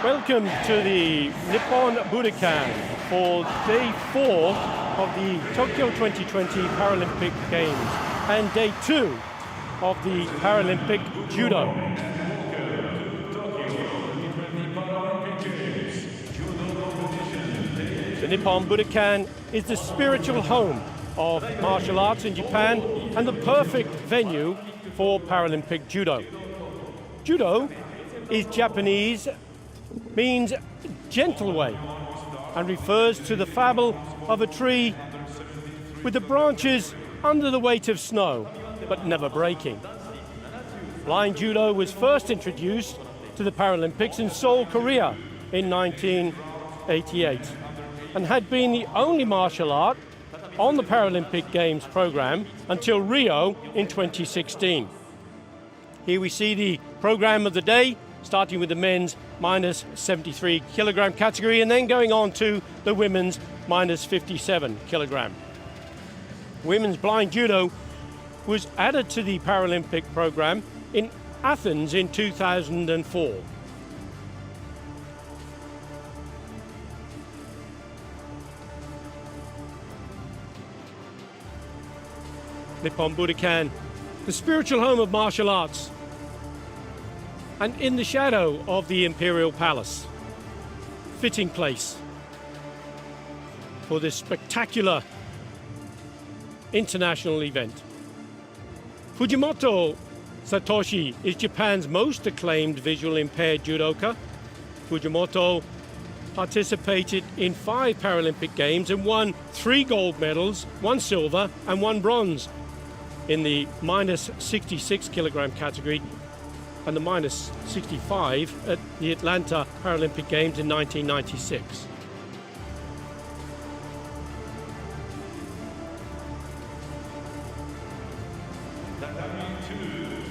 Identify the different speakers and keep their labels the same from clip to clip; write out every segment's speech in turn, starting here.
Speaker 1: Welcome to the Nippon Budokan for day 4 of the Tokyo 2020 Paralympic Games and day 2 of the Paralympic Judo. The Nippon Budokan is the spiritual home of martial arts in Japan and the perfect venue for Paralympic Judo. Judo is Japanese, means gentle way, and refers to the fable of a tree with the branches under the weight of snow, but never breaking. Blind Judo was first introduced to the Paralympics in Seoul, Korea in 1988, and had been the only martial art on the Paralympic Games program until Rio in 2016. Here we see the program of the day, starting with the men's minus 73 kilogram category and then going on to the women's minus 57 kilogram. Women's blind judo was added to the Paralympic program in Athens in 2004. Nippon Budokan, the spiritual home of martial arts, and in the shadow of the Imperial Palace. Fitting place for this spectacular international event. Fujimoto Satoshi is Japan's most acclaimed visual impaired judoka. Fujimoto participated in 5 Paralympic Games and won 3 gold medals, 1 silver and 1 bronze in the minus 66 kilogram category and the minus 65 at the Atlanta Paralympic Games in 1996.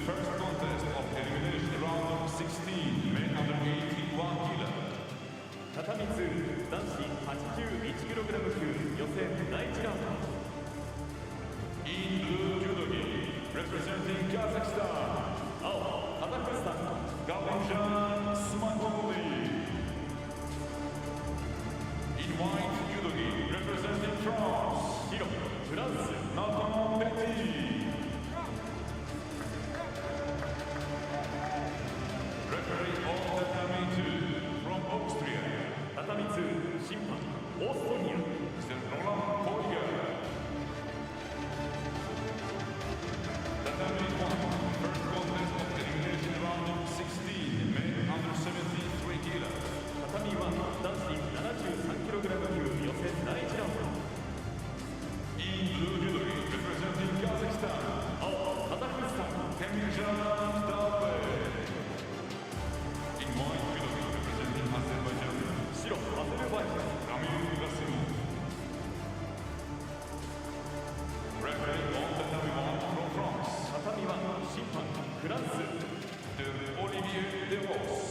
Speaker 2: First contest of elimination round of 16, men under 81 kg. Tatami 2, 男子81キログラム級予選第1ラウンド。In blue judogi, representing Kazakhstan. Gavilan Smakoli. In white judogi, representing France. France. Repechage. Referee of Tatami 2 from Austria. Tatami 2, Simpan, Austria. Mr. Roland Poiger. Tatami 1, first contest of elimination round of 16, men under 73 kg. Tatami 1, 男子73キログラム級予選第1ラウンド。In blue judogi, representing Kazakhstan. Kazakhstan. Temirjan Davey. In white judogi, representing Azerbaijan. Azerbaijan. Ramirez. Referee on Tatami 1 from France. Tatami 1, Simpan, France. De Olivier De Vos.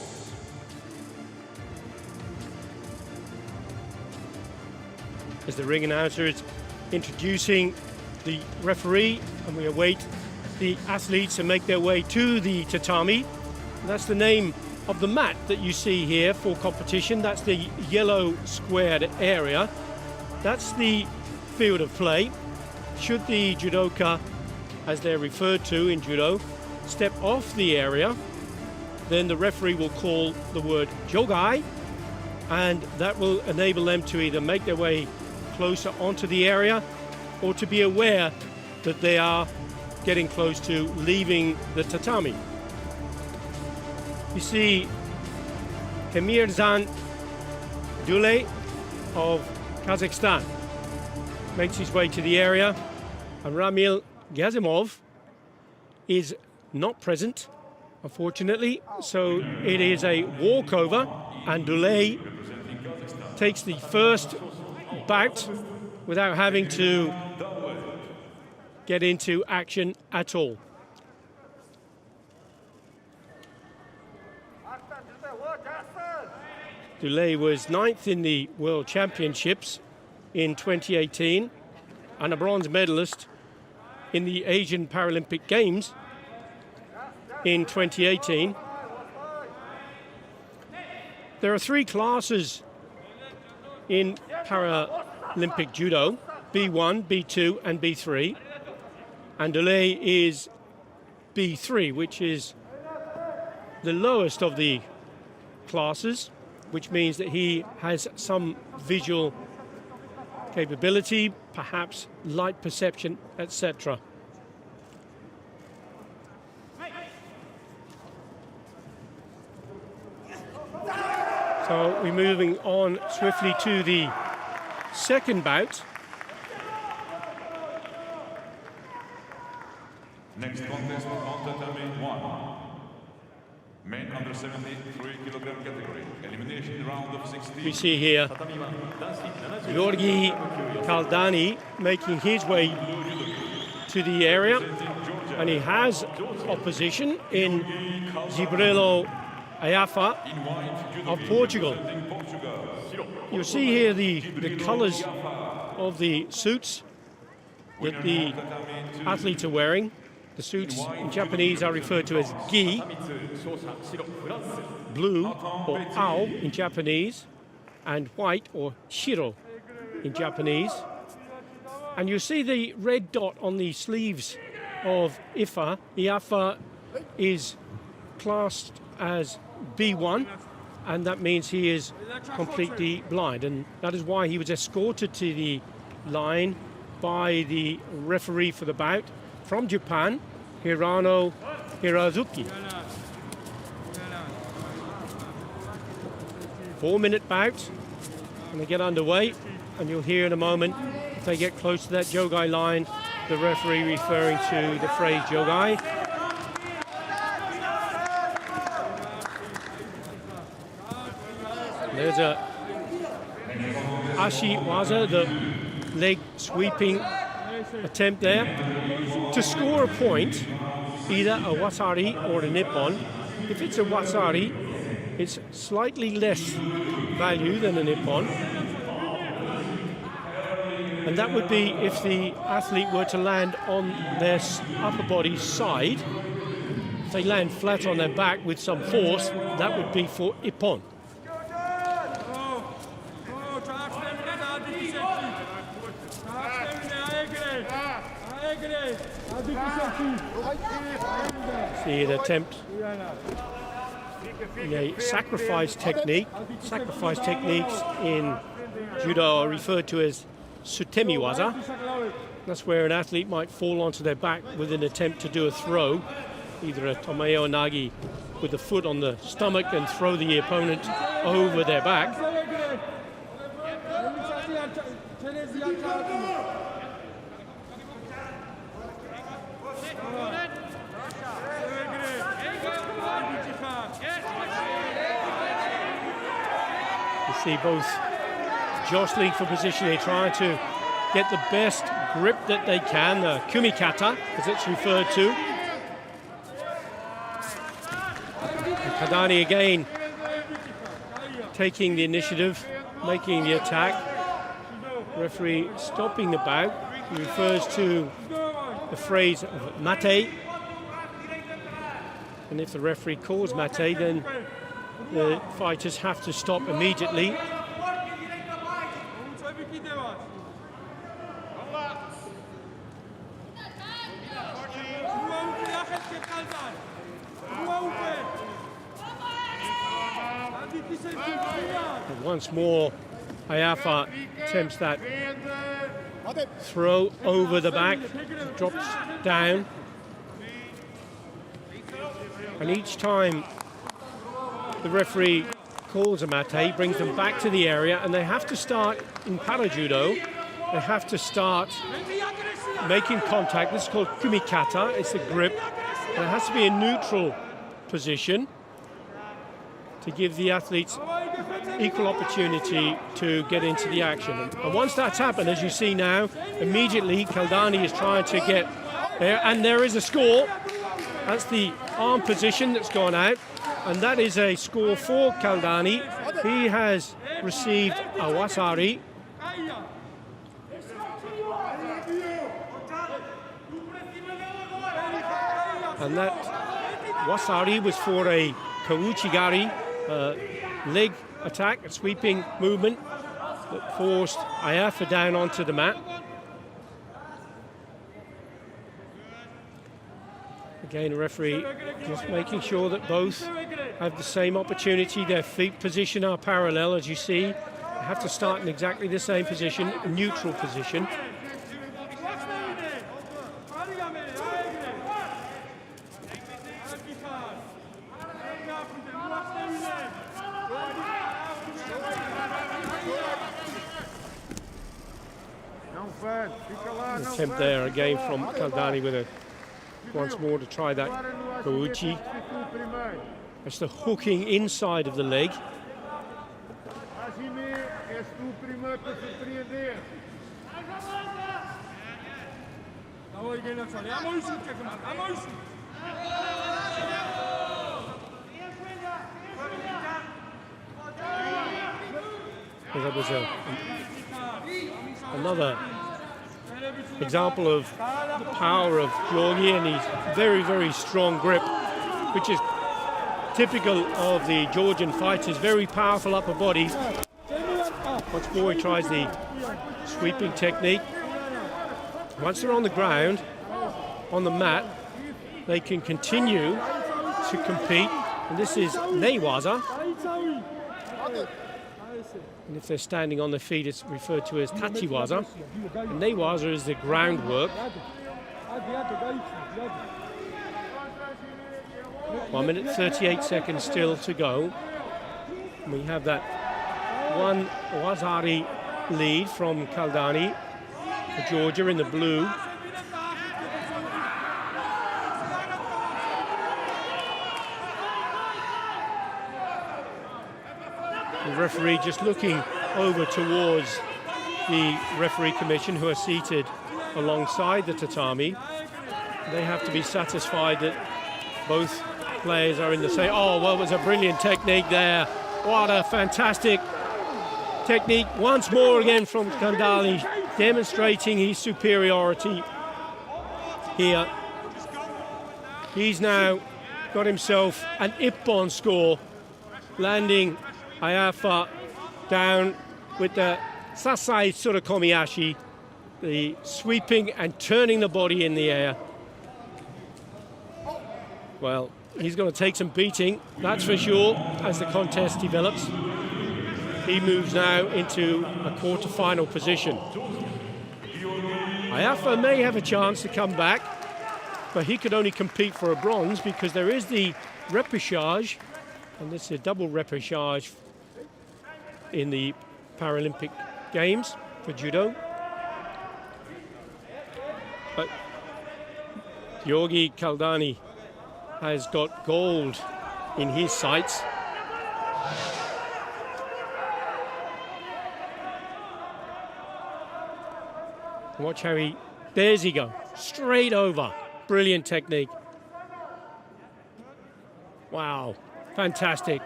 Speaker 1: As the ring announcer is introducing the referee, and we await the athletes to make their way to the tatami. And that's the name of the mat that you see here for competition. That's the yellow squared area. That's the field of play. Should the judoka, as they're referred to in judo, step off the area, then the referee will call the word jogai, and that will enable them to either make their way closer onto the area or to be aware that they are getting close to leaving the tatami. You see Emirzan Dule of Kazakhstan makes his way to the area, and Ramil Gazimov is not present, unfortunately, so it is a walkover, and Dule takes the first bout without having to get into action at all. Dule was 9th in the World Championships in 2018 and a bronze medalist in the Asian Paralympic Games in 2018. There are 3 classes in Paralympic Judo, B1, B2 and B3. And Dele is B3, which is the lowest of the classes, which means that he has some visual capability, perhaps light perception, etc. So we're moving on swiftly to the second bout.
Speaker 2: Next contest, Tatami 1. Men under 73 kilogram category. Elimination round of 16.
Speaker 1: We see here Georgi Kaldani making his way to the area, and he has opposition in Zibrilo Iaia of Portugal. You see here the colors of the suits that the athletes are wearing. The suits in Japanese are referred to as gi, blue or ao in Japanese, and white or shiro in Japanese. And you see the red dot on the sleeves of Ifa. Iaia is classed as B1, and that means he is completely blind, and that is why he was escorted to the line by the referee for the bout from Japan, Hirano Hirazuki. 4-minute bout, and they get underway, and you'll hear in a moment, if they get close to that Jogai line, the referee referring to the phrase Jogai. There's a ashi waza, the leg sweeping attempt there. To score a point, either a wasari or a nippon. If it's a wasari, it's slightly less value than a nippon. And that would be if the athlete were to land on their upper body side. If they land flat on their back with some force, that would be for ippon. See an attempt in a sacrifice technique. Sacrifice techniques in judo are referred to as sutemi waza. That's where an athlete might fall onto their back with an attempt to do a throw, either a tomei or nagi, with the foot on the stomach and throw the opponent over their back. You see both jostling for position. They try to get the best grip that they can, the kumikata, as it's referred to. And Kaldani again taking the initiative, making the attack. Referee stopping the bout. He refers to the phrase of mate. And if the referee calls mate, then the fighters have to stop immediately. And once more, Iaia attempts that throw over the back, drops down. And each time the referee calls a mate, brings them back to the area, and they have to start, in para-judo, they have to start making contact. This is called kumikata, it's the grip. And it has to be a neutral position to give the athletes equal opportunity to get into the action. And once that's happened, as you see now, immediately Kaldani is trying to get there, and there is a score. That's the arm position that's gone out, and that is a score for Kaldani. He has received a wasari. And that wasari was for a kauchigari leg attack, a sweeping movement that forced Iaia down onto the mat. Again, the referee just making sure that both have the same opportunity. Their feet position are parallel, as you see. They have to start in exactly the same position, a neutral position. An attempt there again from Kaldani with a once more to try that Kouchi. That's the hooking inside of the leg. Well, that was another example of the power of Georgi and his very, very strong grip, which is typical of the Georgian fighters. Very powerful upper body. Once more he tries the sweeping technique. Once they're on the ground, on the mat, they can continue to compete. And this is Neiwaza. And if they're standing on their feet, it's referred to as Tachiwaza. And Neiwaza is the groundwork. 1 minute 38 seconds still to go. We have that one Wazari lead from Kaldani for Georgia in the blue. The referee just looking over towards the referee commission, who are seated alongside the tatami. They have to be satisfied that both players are in the same. Oh, well, it was a brilliant technique there. What a fantastic technique once more again from Kaldani, demonstrating his superiority here. He's now got himself an ippon score, landing Iaia down with the Sasai Tsurukomiyashi, the sweeping and turning the body in the air. Well, he's going to take some beating, that's for sure, as the contest develops. He moves now into a quarterfinal position. Iaia may have a chance to come back, but he could only compete for a bronze because there is the repechage, and this is a double repechage in the Paralympic Games for judo. But Georgi Kaldani has got gold in his sights. Watch how there's he go, straight over. Brilliant technique. Wow, fantastic.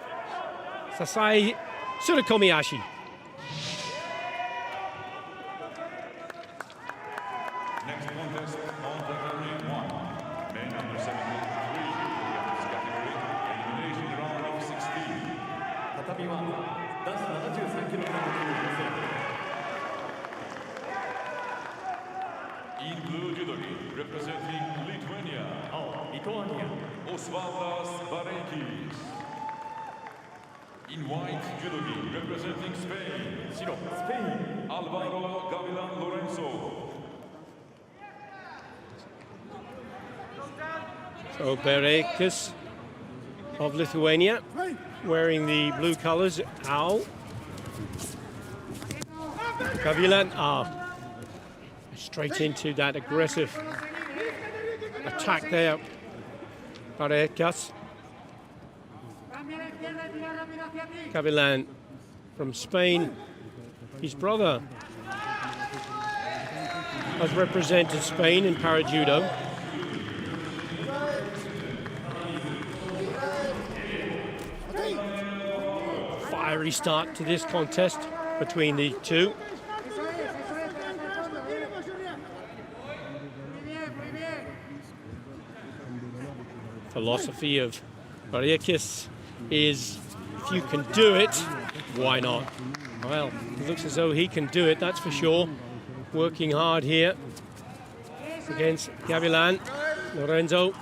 Speaker 1: Sasai Tsurukomiyashi.
Speaker 2: Next contest on the category 1. Men under 73 category, elimination round of 16. 畳は男子73キロ級予選。In blue judogi, representing Lithuania, Osvaldas Bareikis. In white judogi, representing Spain, Alvaro Gavilan Lorenzo.
Speaker 1: So Bareikis of Lithuania, wearing the blue colors. Ow. Gavilan, straight into that aggressive attack there. Bareikis. Gavilan from Spain. His brother has represented Spain in para-judo. Fiery start to this contest between the two. Philosophy of Bareikis is If you can do it, why not? Well, it looks as though he can do it, that's for sure. Working hard here against Gavilan. Lorenzo.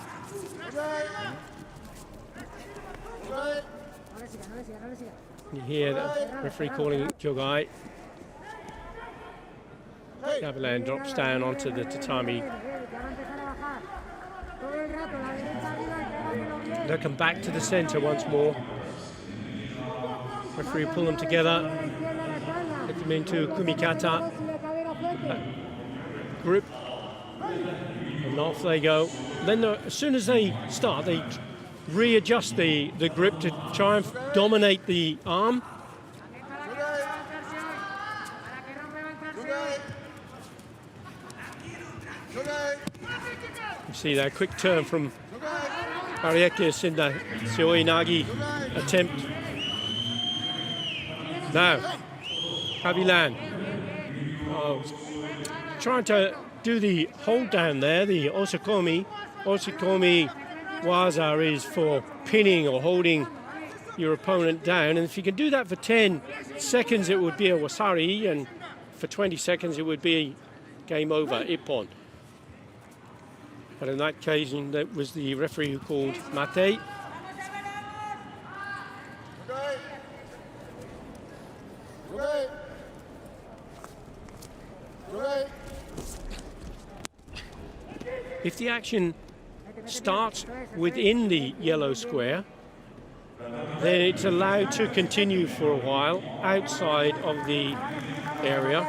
Speaker 1: You hear the referee calling Nagai. Gavilan drops down onto the tatami. They'll come back to the center once more. Referee pull them together, get them into kumikata, grip, and off they go. Then as soon as they start, they readjust the grip to try and dominate the arm. You see that quick turn from Bareikis in the Seoi-nage attempt. Now, Gavilan trying to do the hold down there, the osikomi. Osikomi waza is for pinning or holding your opponent down, and if you can do that for 10 seconds it would be a wasari, and for 20 seconds it would be game over, ippon. But in that occasion, that was the referee who called mate. If the action starts within the yellow square, then it's allowed to continue for a while outside of the area,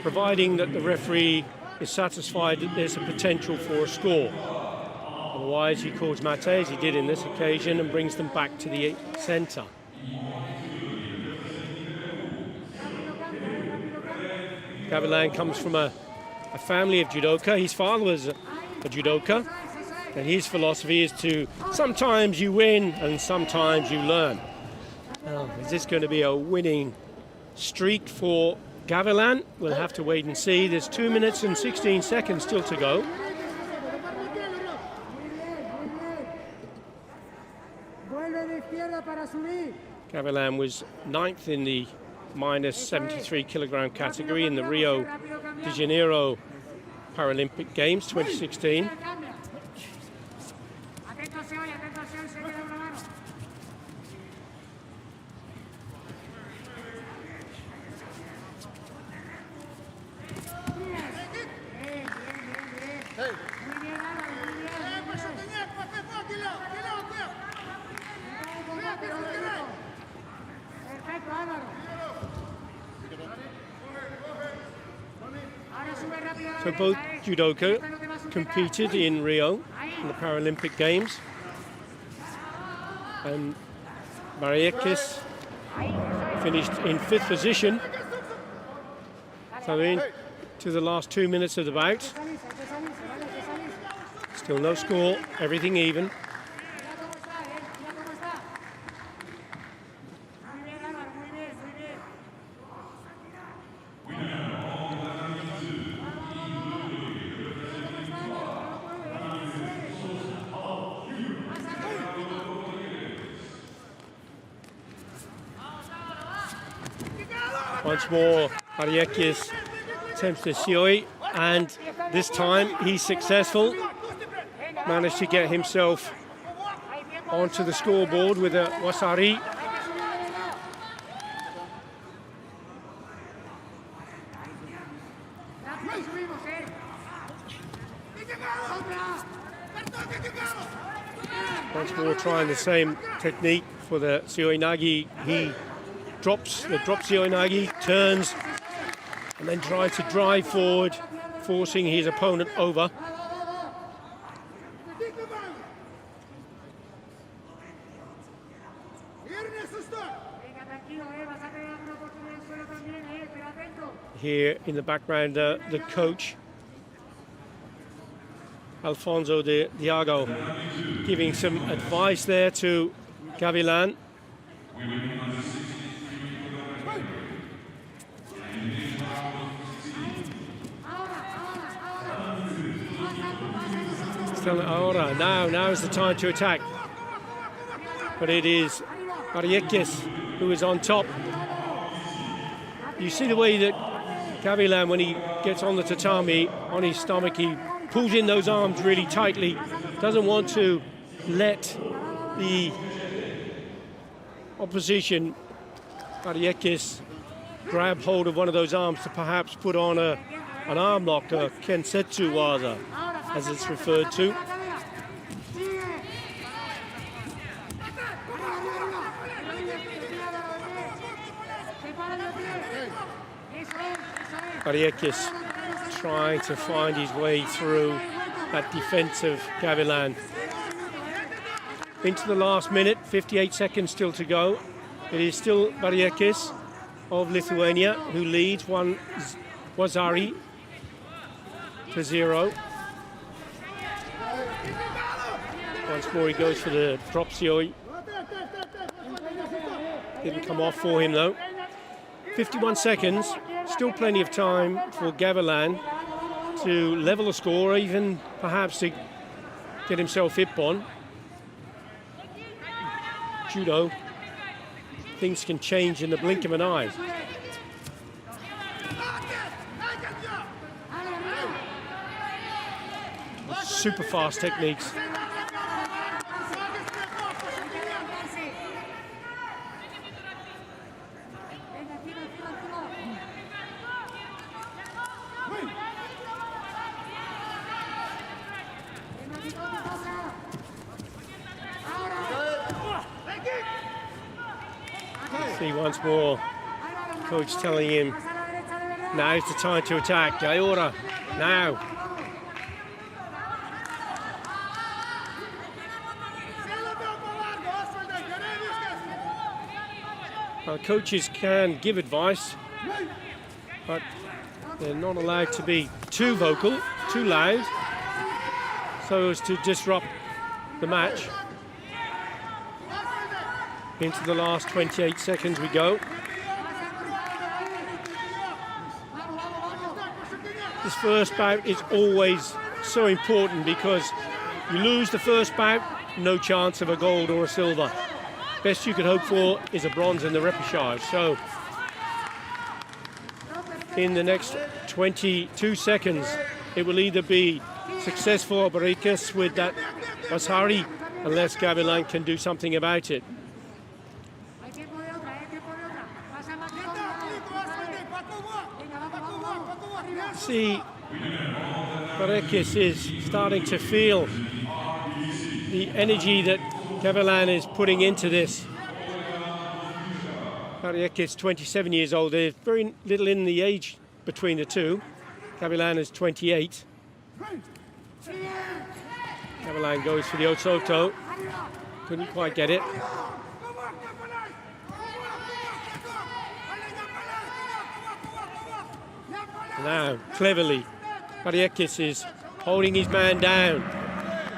Speaker 1: providing that the referee is satisfied that there's a potential for a score. Otherwise, he calls mate, as he did in this occasion, and brings them back to the center. Gavilan comes from a family of judoka. His father was a judoka, and his philosophy is to sometimes you win and sometimes you learn. Is this going to be a winning streak for Gavilan? We'll have to wait and see. There's 2 minutes and 16 seconds still to go. Gavilan was 9th in the minus 73 kilogram category in the Rio de Janeiro Paralympic Games 2016. So both judoka competed in Rio in the Paralympic Games, and Bareikis finished in 5th position. So into the last 2 minutes of the bout. Still no score, everything even. Once more, Bareikis attempts to Sioi, and this time he's successful. Managed to get himself onto the scoreboard with a wasari. Once more trying the same technique for the Seoi-nage. He drops the drop Seoi-nage, turns, and then tries to drive forward, forcing his opponent over. Here in the background, the coach, Alfonso de Diago, giving some advice there to Gavilan. Still, now is the time to attack. but it is Bareikis who is on top. You see the way that Gavilan, when he gets on the tatami, on his stomach, he pulls in those arms really tightly, doesn't want to let the opposition, Bareikis, grab hold of one of those arms to perhaps put on an arm lock, a kensetsu waza, as it's referred to. Bareikis trying to find his way through that defense of Gavilan. Into the last minute, 58 seconds still to go. It is still Bareikis of Lithuania who leads 1-0 to 0. Once more he goes for the drop sioi. Didn't come off for him though. 51 seconds, still plenty of time for Gavilan to level the score, or even perhaps to get himself ippon. Judo, things can change in the blink of an eye. Super fast techniques. See once more, coach telling him, now's the time to attack, Iaia, now. Coaches can give advice, but they're not allowed to be too vocal, too loud, so as to disrupt the match. Into the last 28 seconds we go. This first bout is always so important because you lose the first bout, no chance of a gold or a silver. Best you could hope for is a bronze in the repechage. So in the next 22 seconds, it will either be successful or Bareikis with that Vasari, unless Gavilan can do something about it. See, Bareikis is starting to feel the energy that Gavilan is putting into this. Bareikis, 27 years old. There's very little in the age between the two. Gavilan is 28. Gavilan goes for the Osoto. Couldn't quite get it. Now, cleverly, Bareikis is holding his man down,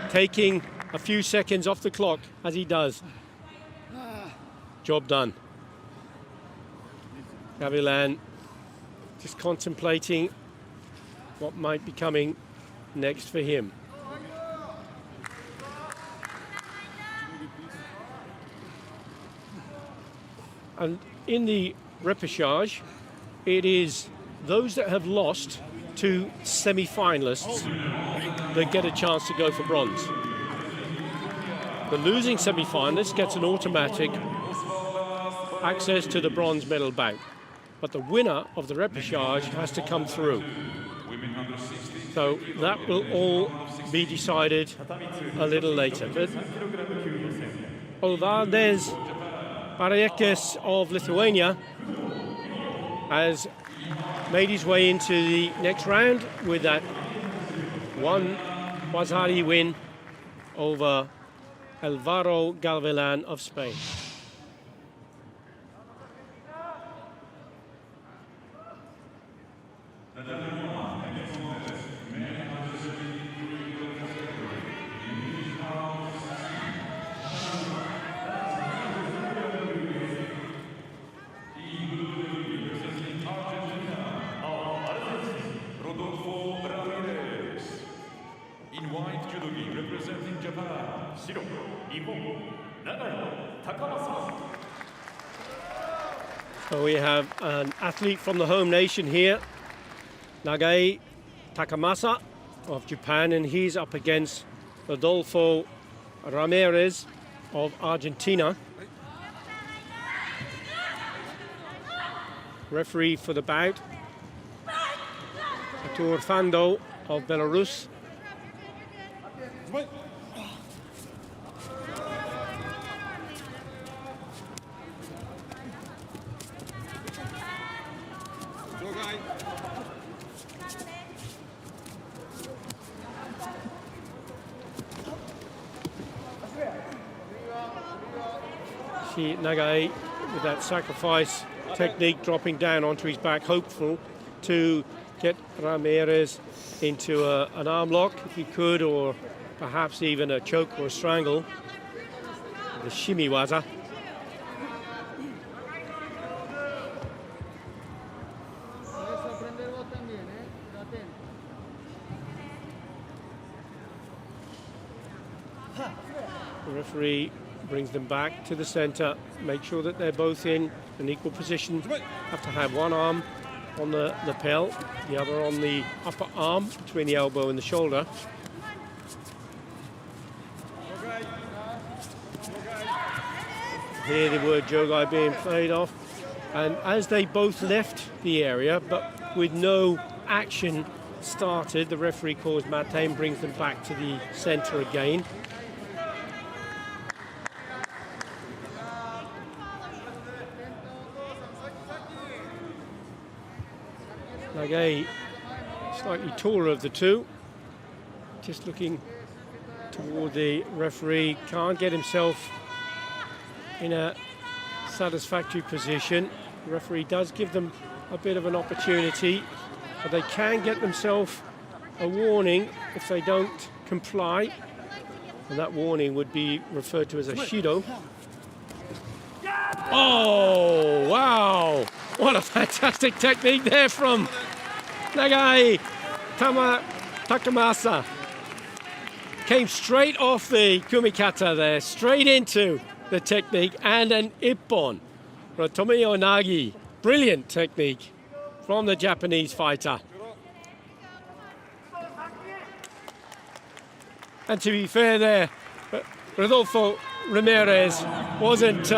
Speaker 1: taking a few seconds off the clock as he does. Job done. Gavilan just contemplating what might be coming next for him. And in the repechage, it is those that have lost to semi-finalists that get a chance to go for bronze. The losing semi-finalist gets an automatic access to the bronze medal bout, but the winner of the repechage has to come through. So that will all be decided a little later. But Olvardes Bareikis of Lithuania has made his way into the next round with that 1-0 win over Alvaro Gavilan of Spain.
Speaker 2: Ramirez. In white judo gi representing Japan, Shiro, Nihon, Nagai.
Speaker 1: So we have an athlete from the home nation here, Nagai Takamasa of Japan, and he's up against Rodolfo Ramirez of Argentina. Referee for the bout, Artur Fando of Belarus. Nagai with that sacrifice technique, dropping down onto his back, hopeful to get Ramirez into an arm lock if he could, or perhaps even a choke or a strangle. The shimiwaza. The referee brings them back to the center, make sure that they're both in an equal position. Have to have one arm on the lapel, the other on the upper arm between the elbow and the shoulder. Here the word jogai being played off, and as they both left the area but with no action started, the referee calls mate and brings them back to the center again. Nagai, slightly taller of the two, just looking toward the referee, can't get himself in a satisfactory position. The referee does give them a bit of an opportunity, but they can get themselves a warning if they don't comply, and that warning would be referred to as a shido. Oh, wow! What a fantastic technique there from Nagai Takamasa. Came straight off the kumikata there, straight into the technique, and an ippon. Tomio Nagi, brilliant technique from the Japanese fighter. And to be fair there, Rodolfo Ramirez wasn't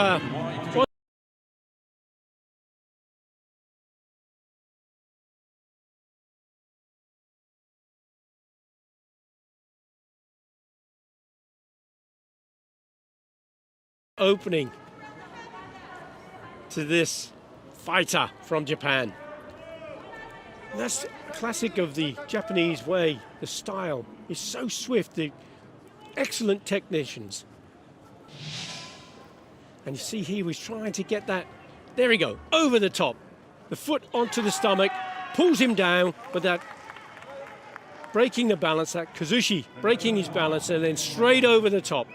Speaker 1: opening to this fighter from Japan. And that's classic of the Japanese way. The style is so swift, the excellent technicians. And you see he was trying to get that, there we go, over the top. The foot onto the stomach, pulls him down, but that breaking the balance, that kazushi, breaking his balance, and then straight over the top.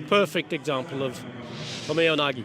Speaker 1: Perfect example of Tomeo Nagi.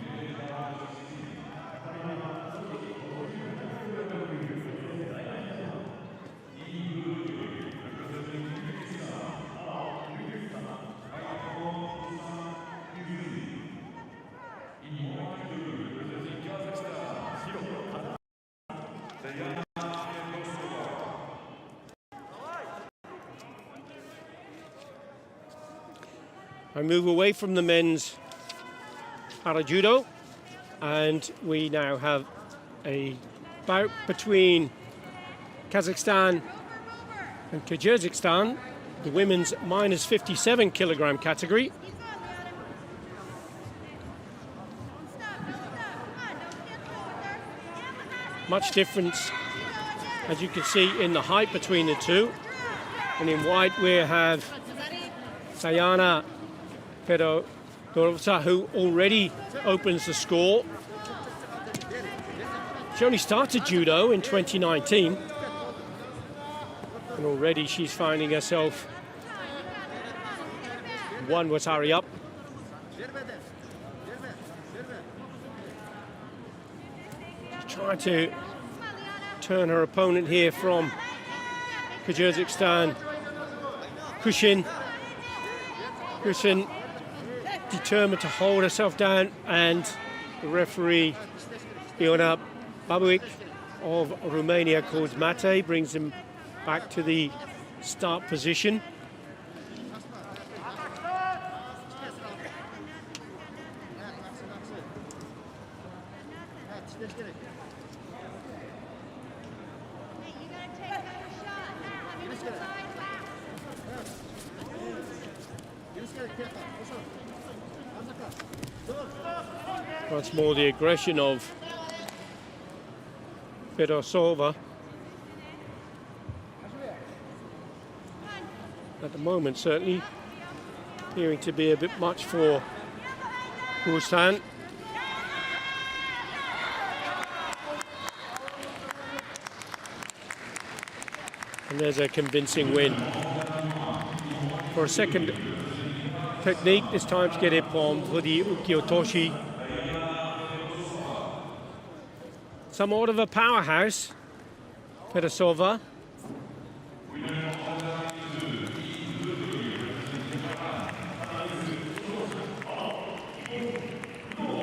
Speaker 1: I move away from the men's para-judo, and we now have a bout between Kazakhstan and Kyrgyzstan, the women's minus 57 kilogram category. Much difference, as you can see, in the height between the two. And in white we have Sayana Fedossova, who already opens the score. She only started judo in 2019, and already she's finding herself one watari up. She's trying to turn her opponent here from Kyrgyzstan, Khusan. determined to hold herself down, and the referee, Iona Babuik of Romania, calls Mate, brings him back to the start position. Once more the aggression of Fedossova. At the moment, certainly appearing to be a bit much for Khusan. And there's a convincing win. For a second technique, this time to get it from for the Ukiotoshi. Somewhat of a powerhouse, Fedossova.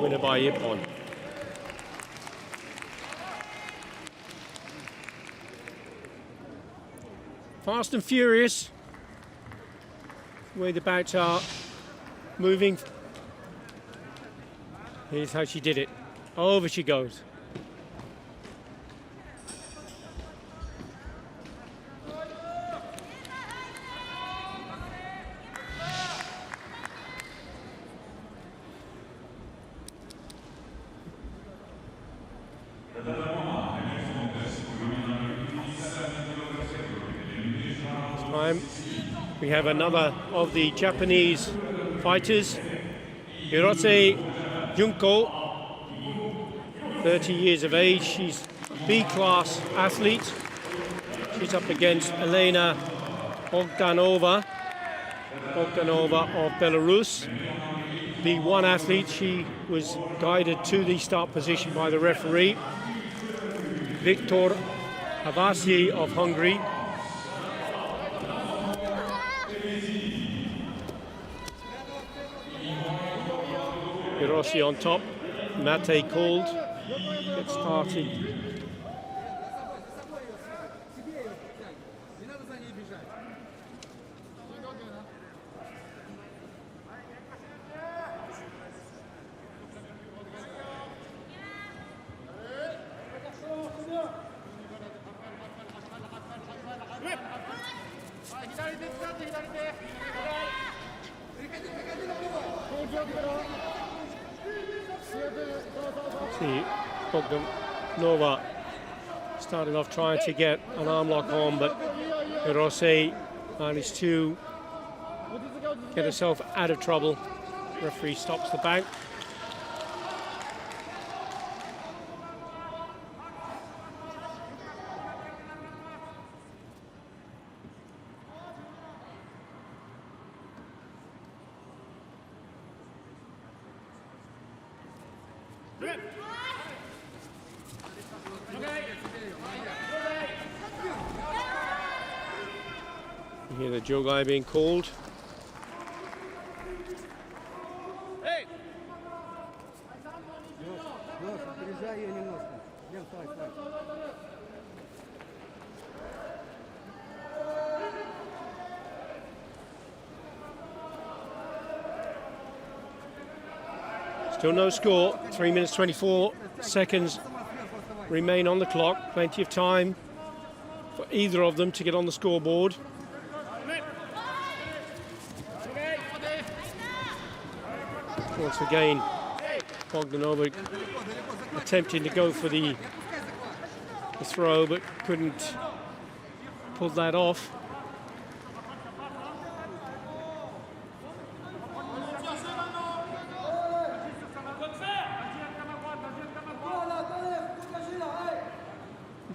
Speaker 1: Winner by Ippon. Fast and furious, the way the bouts are moving. Here's how she did it. Over she goes. We have another of the Japanese fighters, Hirose Junko, 30 years of age. She's a B-class athlete. She's up against Elena Bogdanova of Belarus. B1 athlete. She was guided to the start position by the referee. Viktor Havasi of Hungary. Hirose on top, Mate called, get started. See, Bogdanova started off trying to get an arm lock on, but Hirose managed to get herself out of trouble. Referee stops the bout. You hear the Jogai being called. Still no score, 3 minutes 24 seconds remain on the clock. Plenty of time for either of them to get on the scoreboard. Once again, Bogdanova attempting to go for the throw, but couldn't pull that off.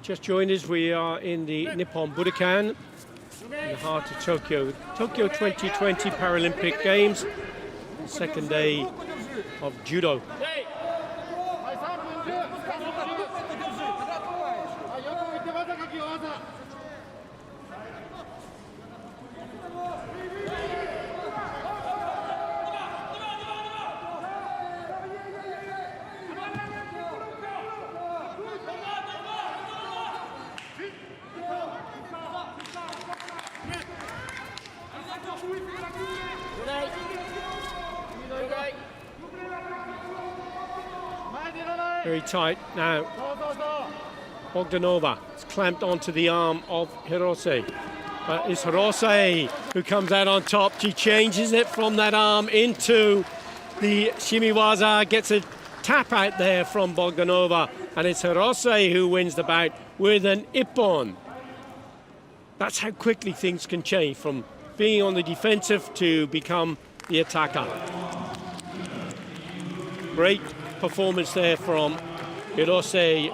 Speaker 1: Just joined us, we are in the Nippon Budokan in the heart of Tokyo. Tokyo 2020 Paralympic Games, second day of judo. Very tight now. Bogdanova is clamped onto the arm of Hirose. It's Hirose who comes out on top. She changes it from that arm into the shimiwaza, gets a tap out there from Bogdanova, and it's Hirose who wins the bout with an ippon. That's how quickly things can change from being on the defensive to become the attacker. Great performance there from Hirose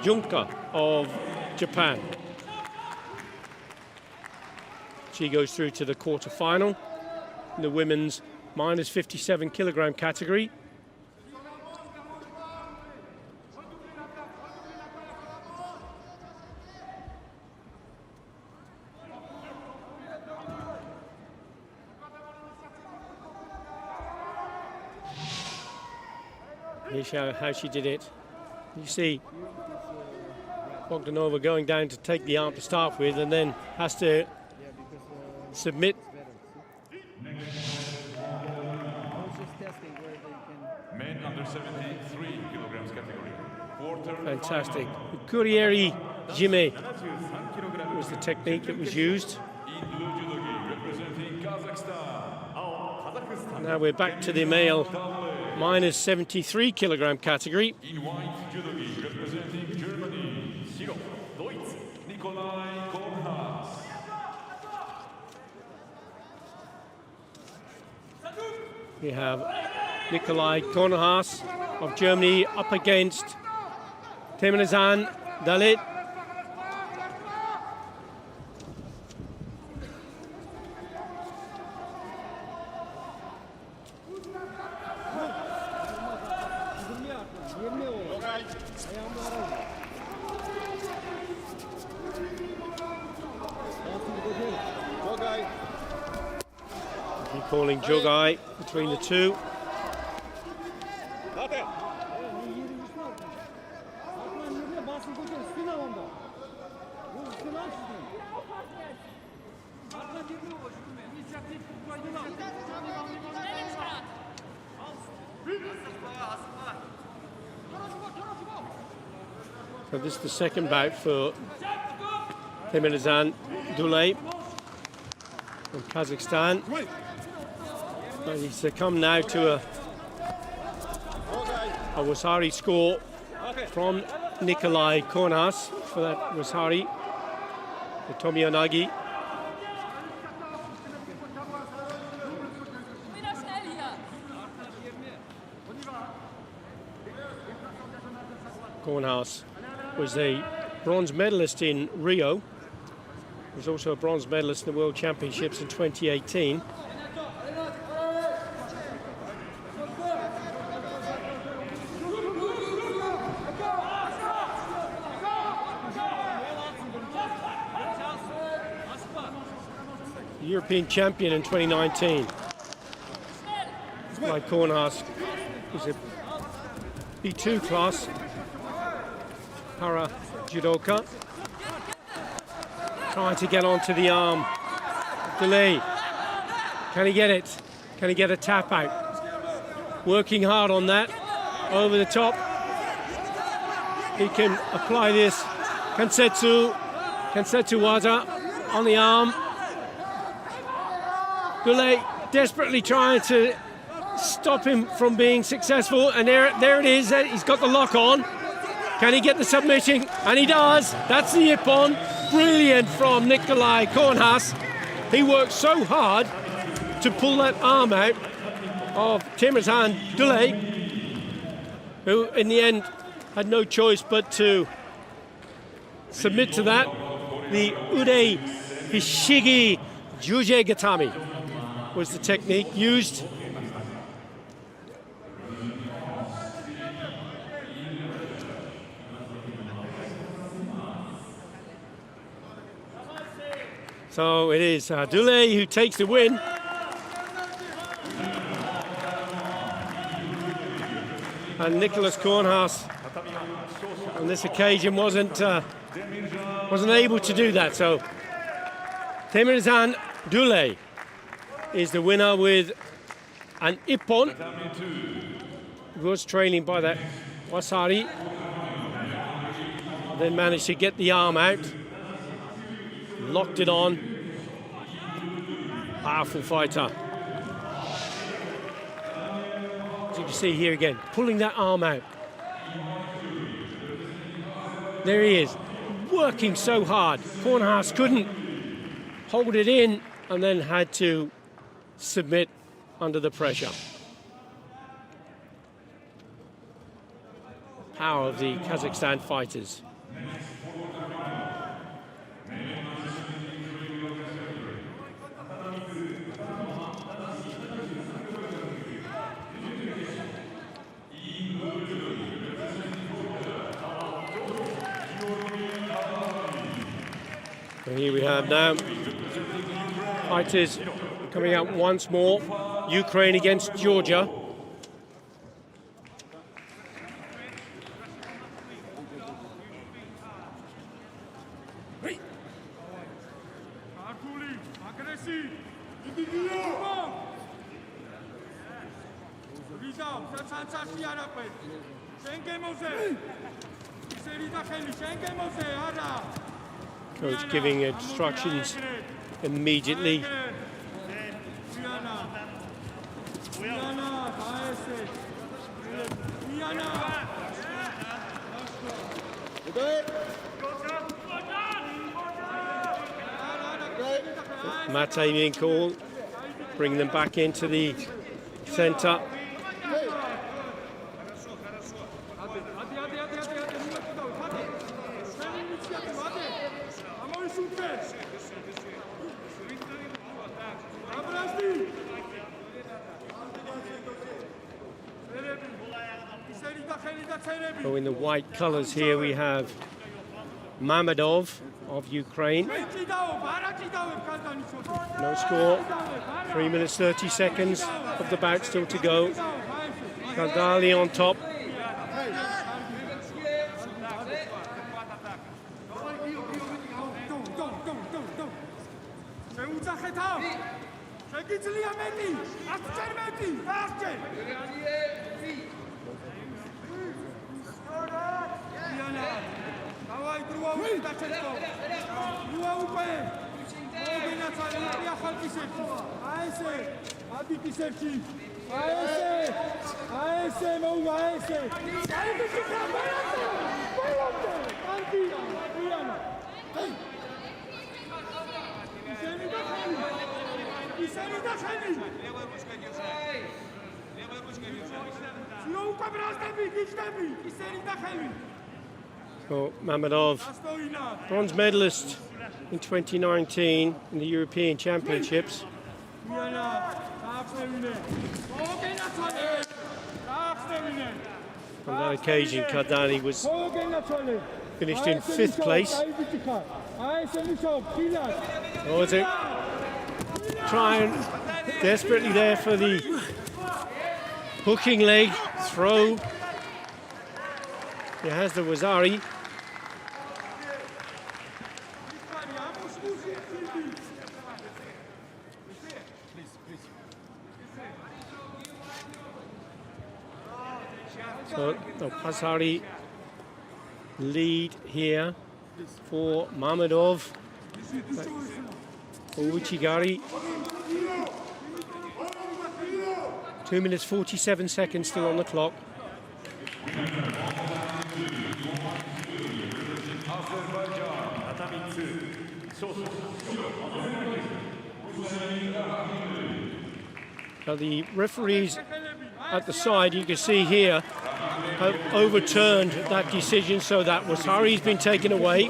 Speaker 1: Junka of Japan. She goes through to the quarterfinal in the women's minus 57 kilogram category. Here's how she did it. You see Bogdanova going down to take the arm to start with and then has to submit.
Speaker 2: Men under 73 kilograms category.
Speaker 1: Fantastic. Kurieri Jime was the technique that was used. Now we're back to the male minus 73 kilogram category.
Speaker 2: In white judogi representing Germany, Shiro, Deutsch, Nikolai Kohlhaas.
Speaker 1: We have Nikolai Kohlhaas of Germany up against Temirezan Dalit. Calling Jogai between the two. So this is the second bout for Temirezan Dulay from Kazakhstan. And he's succumbed now to a Wasari score from Nikolai Kohlhaas for that Wasari, the Tomiyanagi. Kohlhaas was a bronze medalist in Rio. He was also a bronze medalist in the World Championships in 2018. European champion in 2019. Like Kohlhaas is a B2 class para judoka. Trying to get onto the arm. Delay. Can he get it? Can he get a tap out? Working hard on that. Over the top. He can apply this Kansetsu waza on the arm. Dulay desperately trying to stop him from being successful, and there it is. He's got the lock on. Can he get the submission? And he does. That's the ippon. Brilliant from Nikolai Kohlhaas. He worked so hard to pull that arm out of Temirezan Dulay, who in the end had no choice but to submit to that. The Ude Hishigi Juje Gatami was the technique used. So it is Dulay who takes the win. And Nicholas Kohlhaas on this occasion wasn't able to do that. So Temirezan Dulay is the winner with an ippon. He was trailing by that Wasari then managed to get the arm out, locked it on. Powerful fighter. As you can see here again, pulling that arm out. There he is, working so hard. Kornhaas couldn't hold it in and then had to submit under the pressure. Power of the Kazakhstan fighters. And here we have now fighters coming out once more. Ukraine against Georgia. Coach giving instructions immediately. Mate being called, bring them back into the center. So in the white colors here we have Mamedov of Ukraine. No score. 3 minutes 30 seconds of the bout still to go. Kaldani on top. So Mamedov, bronze medalist in 2019 in the European Championships. On that occasion, Kaldani was finished in 5th place. Oh, is it? Trying desperately there for the hooking leg throw. He has the Wasari. So the Wasari lead here for Mamedov. Uchigari. 2 minutes 47 seconds still on the clock. Now the referees at the side, you can see here, have overturned that decision, so that Wasari's been taken away.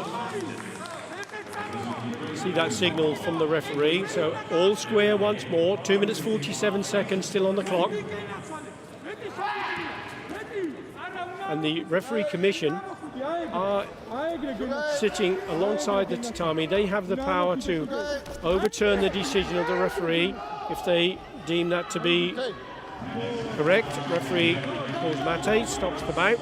Speaker 1: See that signal from the referee, so all square once more. 2 minutes 47 seconds still on the clock. And the referee commission are sitting alongside the tatami. They have the power to overturn the decision of the referee if they deem that to be correct. Referee calls mate, stops the bout.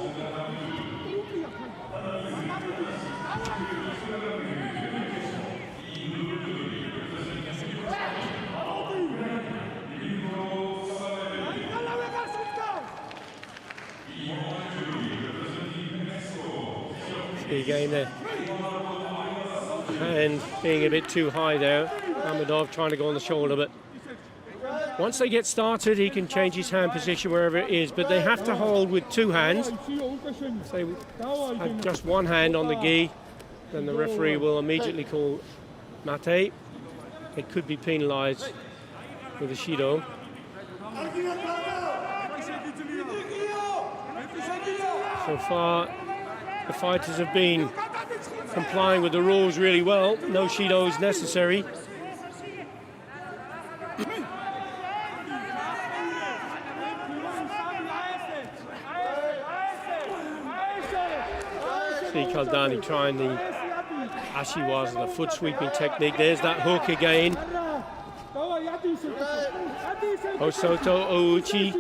Speaker 1: See again there. And being a bit too high there. Mammadov trying to go on the shoulder, but once they get started, he can change his hand position wherever it is, but they have to hold with two hands. If they have just one hand on the gi, then the referee will immediately call mate. It could be penalized with a shido. So far, the fighters have been complying with the rules really well. No shidos necessary. See Kaldani trying the ashiwas, the foot sweeping technique. There's that hook again. Osoto Ouchi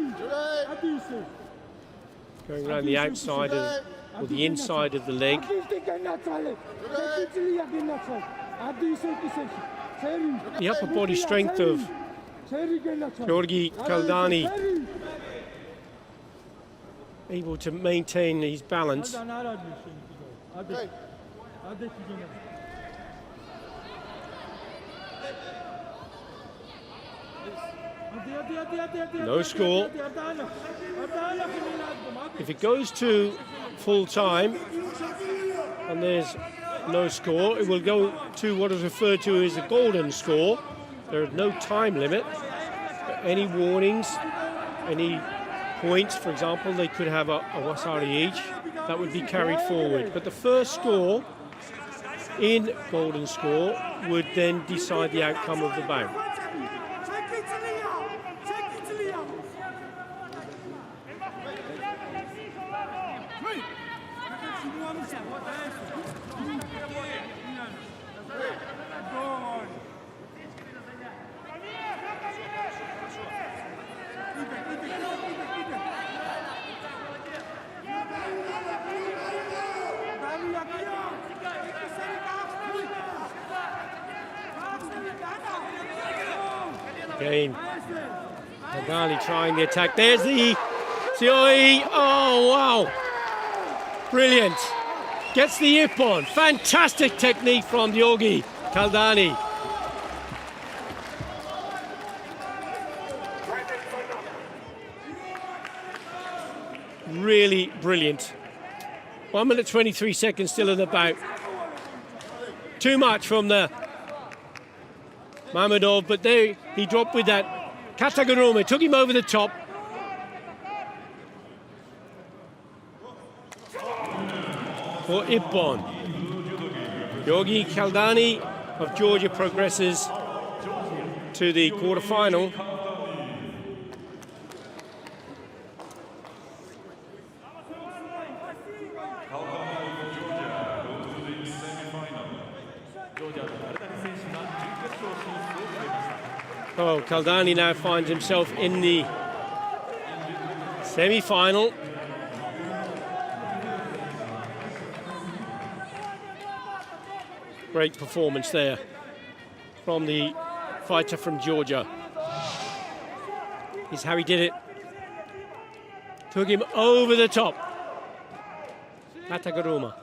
Speaker 1: going around the outside or the inside of the leg. The upper body strength of Georgi Kaldani, able to maintain his balance. No score. If it goes to full time and there's no score, it will go to what is referred to as a golden score. There is no time limit. Any warnings, any points, for example, they could have a wasari each. That would be carried forward. But the first score in golden score would then decide the outcome of the bout. Again, Nagai trying the attack. There's the Sioi. Oh, wow. Brilliant. Gets the ippon. Fantastic technique from Georgi Kaldani. Really brilliant. 1 minute 23 seconds still in the bout. Too much from the Mammadov, but there he dropped with that Kataguruma, took him over the top. For ippon. Georgi Kaldani of Georgia progresses to the quarterfinal. Oh, Kaldani now finds himself in the semi-final. Great performance there from the fighter from Georgia. Here's how he did it. Took him over the top. Kataguruma.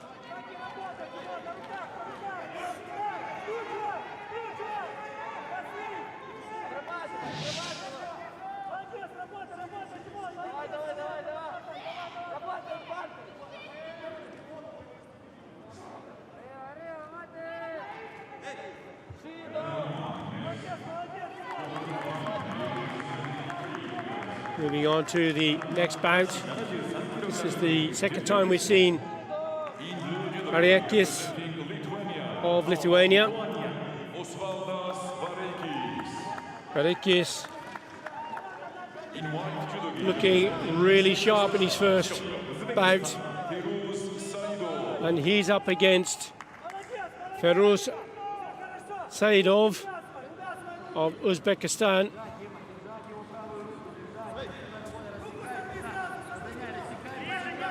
Speaker 1: Moving on to the next bout. This is the second time we've seen Bareikis of Lithuania. Bareikis looking really sharp in his first bout. And he's up against Feroz Saidov of Uzbekistan.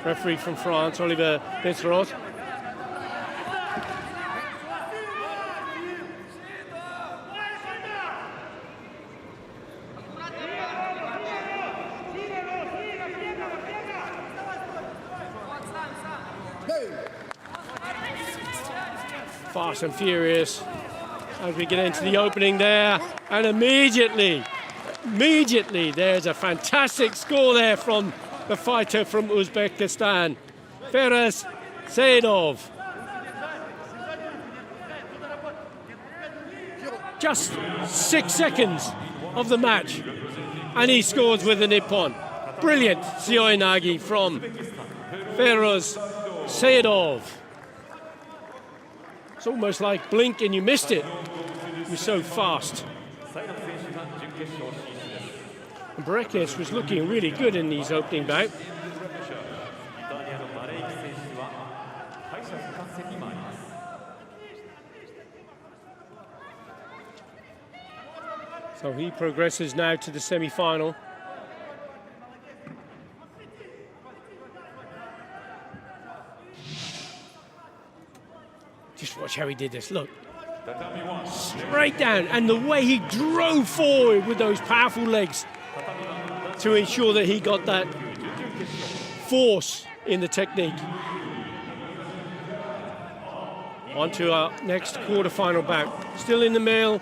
Speaker 1: Referee from France, Oliver Betzroth. fast and furious as we get into the opening there. And immediately, there's a fantastic score there from the fighter from Uzbekistan, Feroz Saidov. Just 6 seconds of the match, and he scores with the Nippon. Brilliant Seoi-nage from Feroz Saidov. It's almost like blink and you missed it. You're so fast. And Bareikis was looking really good in these opening bout. So he progresses now to the semi-final. Just watch how he did this, look. Straight down, and the way he drove forward with those powerful legs to ensure that he got that force in the technique. On to our next quarterfinal bout. Still in the male,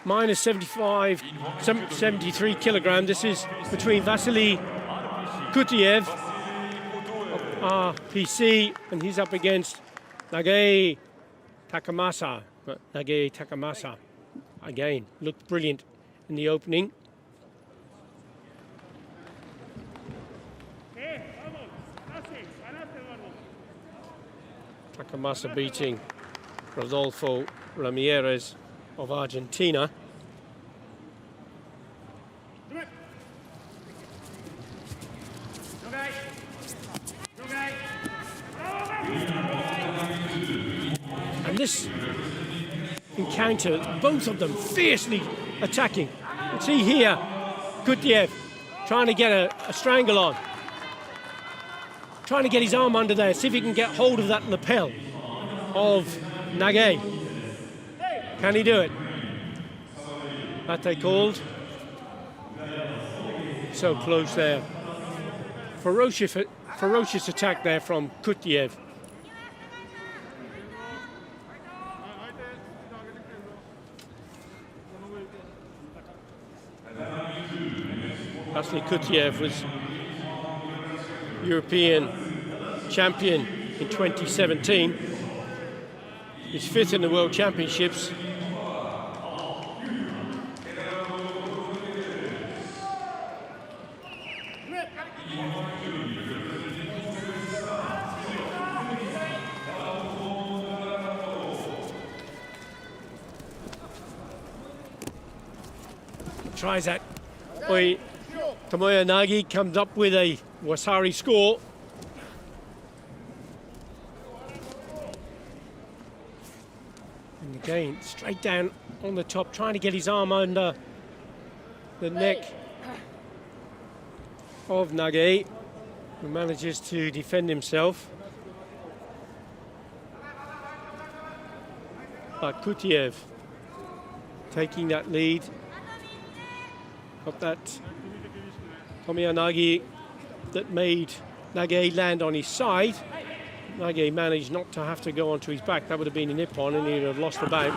Speaker 1: minus 73 kilogram. This is between Vasily Kutiev of RPC, and he's up against Nagai Takamasa. Nagai Takamasa, again, looked brilliant in the opening. Takamasa beating Rodolfo Ramirez of Argentina. And this encounter, both of them fiercely attacking. You see here, Kutiev trying to get a strangle on. Trying to get his arm under there, see if he can get hold of that lapel of Nagai. Can he do it? Mate called. So close there. Ferocious attack there from Kutiev. Vasily Kutiev was European champion in 2017. He's fifth in the World Championships. Tries that. Tomoya Nagi comes up with a Wasari score. And again, straight down on the top, trying to get his arm under the neck of Nagai, who manages to defend himself. But Kutiev taking that lead. Got that Tomoya Nagi that made Nagai land on his side. Nagai managed not to have to go onto his back. That would have been a Nippon and he'd have lost the bout.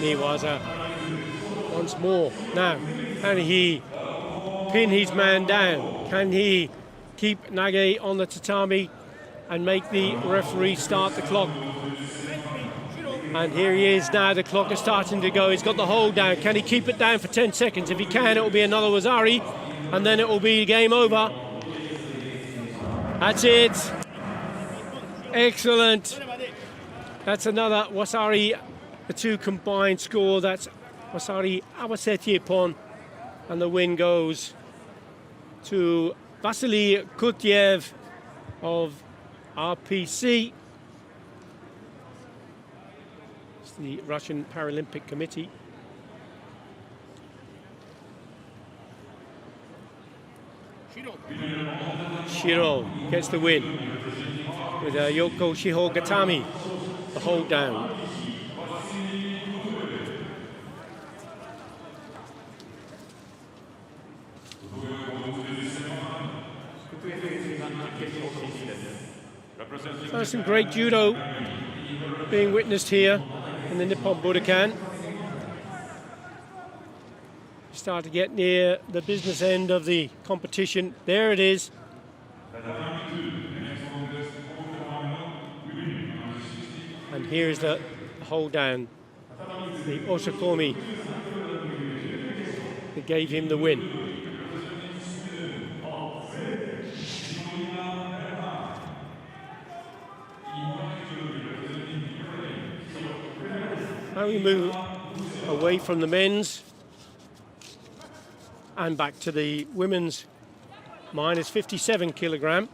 Speaker 1: Niwaza once more. Now, can he pin his man down? Can he keep Nagai on the tatami and make the referee start the clock? And here he is now, the clock is starting to go. He's got the hold down. Can he keep it down for 10 seconds? If he can, it will be another Wasari, and then it will be game over. That's it. Excellent. That's another Wasari. The two combined score, that's Wasari Awaseti Ippon, and the win goes to Vasily Kutiev of RPC. It's the Russian Paralympic Committee. Shiro gets the win with Yoko Shiho Gatami, the hold down. So some great judo being witnessed here in the Nippon Budokan. Start to get near the business end of the competition. There it is. And here's the hold down, the Osakomi that gave him the win. Now we move away from the men's and back to the women's minus 57 kilogram.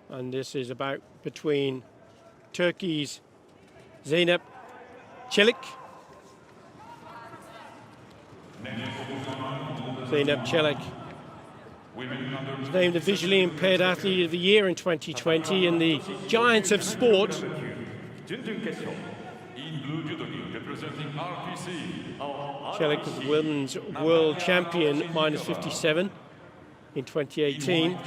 Speaker 1: And this is about between Turkey's Zeynep Çelik. Zeynep Çelik was named the Visually Impaired Athlete of the Year in 2020 in the Giants of Sport. Çelik was the women's world champion minus 57 in 2018.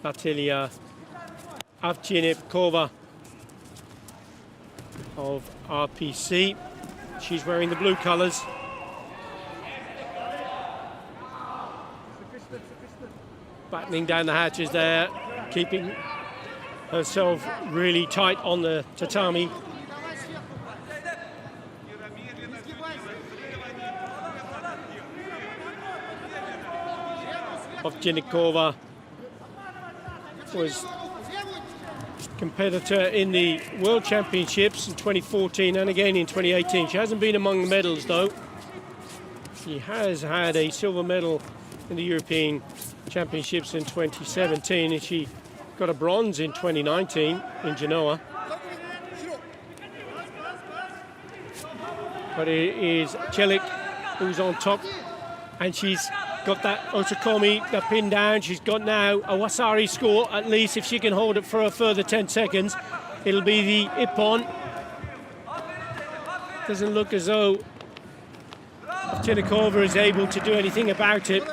Speaker 1: Natalia Avchenevkova of RPC. She's wearing the blue colours. Battening down the hatches there, keeping herself really tight on the tatami. Ovchinnikova was competitor in the World Championships in 2014 and again in 2018. She hasn't been among the medals though. She has had a silver medal in the European Championships in 2017 and she got a bronze in 2019 in Genoa. But it is Çelik who's on top, and she's got that Osakomi, that pin down. She's got now a Wasari score, at least if she can hold it for a further 10 seconds. It'll be the Ippon. Doesn't look as though Ovchinnikova is able to do anything about it.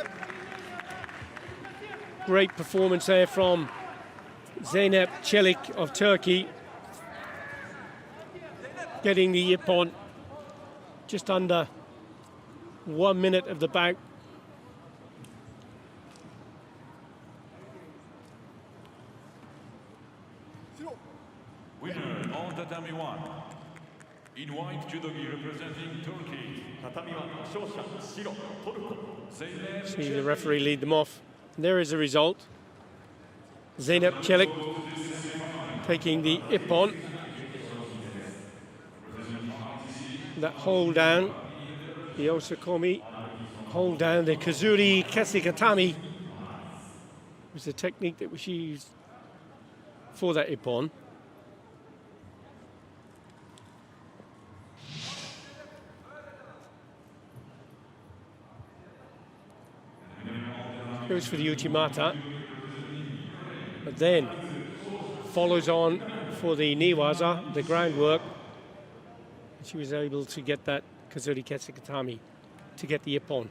Speaker 1: Great performance there from Zeynep Çelik of Turkey, getting the Ippon just under 1 minute of the bout.
Speaker 2: Winner on tatami 1. In white judogi representing Turkey. Tatami 1, Shosha, Shiro, Turko, Zeynep.
Speaker 1: See the referee lead them off. And there is the result. Zeynep Çelik taking the Ippon. That hold down, the Osakomi hold down, the Kazuri Kesikatami was the technique that was used for that Ippon. Goes for the Uchimata, but then follows on for the Niwaza, the groundwork. She was able to get that Kazuri Kesikatami to get the Ippon.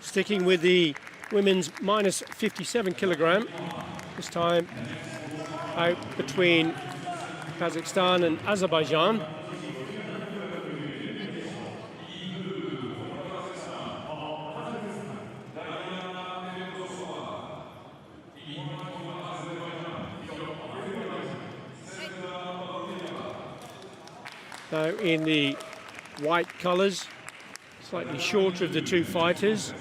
Speaker 1: Sticking with the women's minus 57 kilogram, this time out between Kazakhstan and Azerbaijan. Now in the white colours, slightly shorter of the two fighters,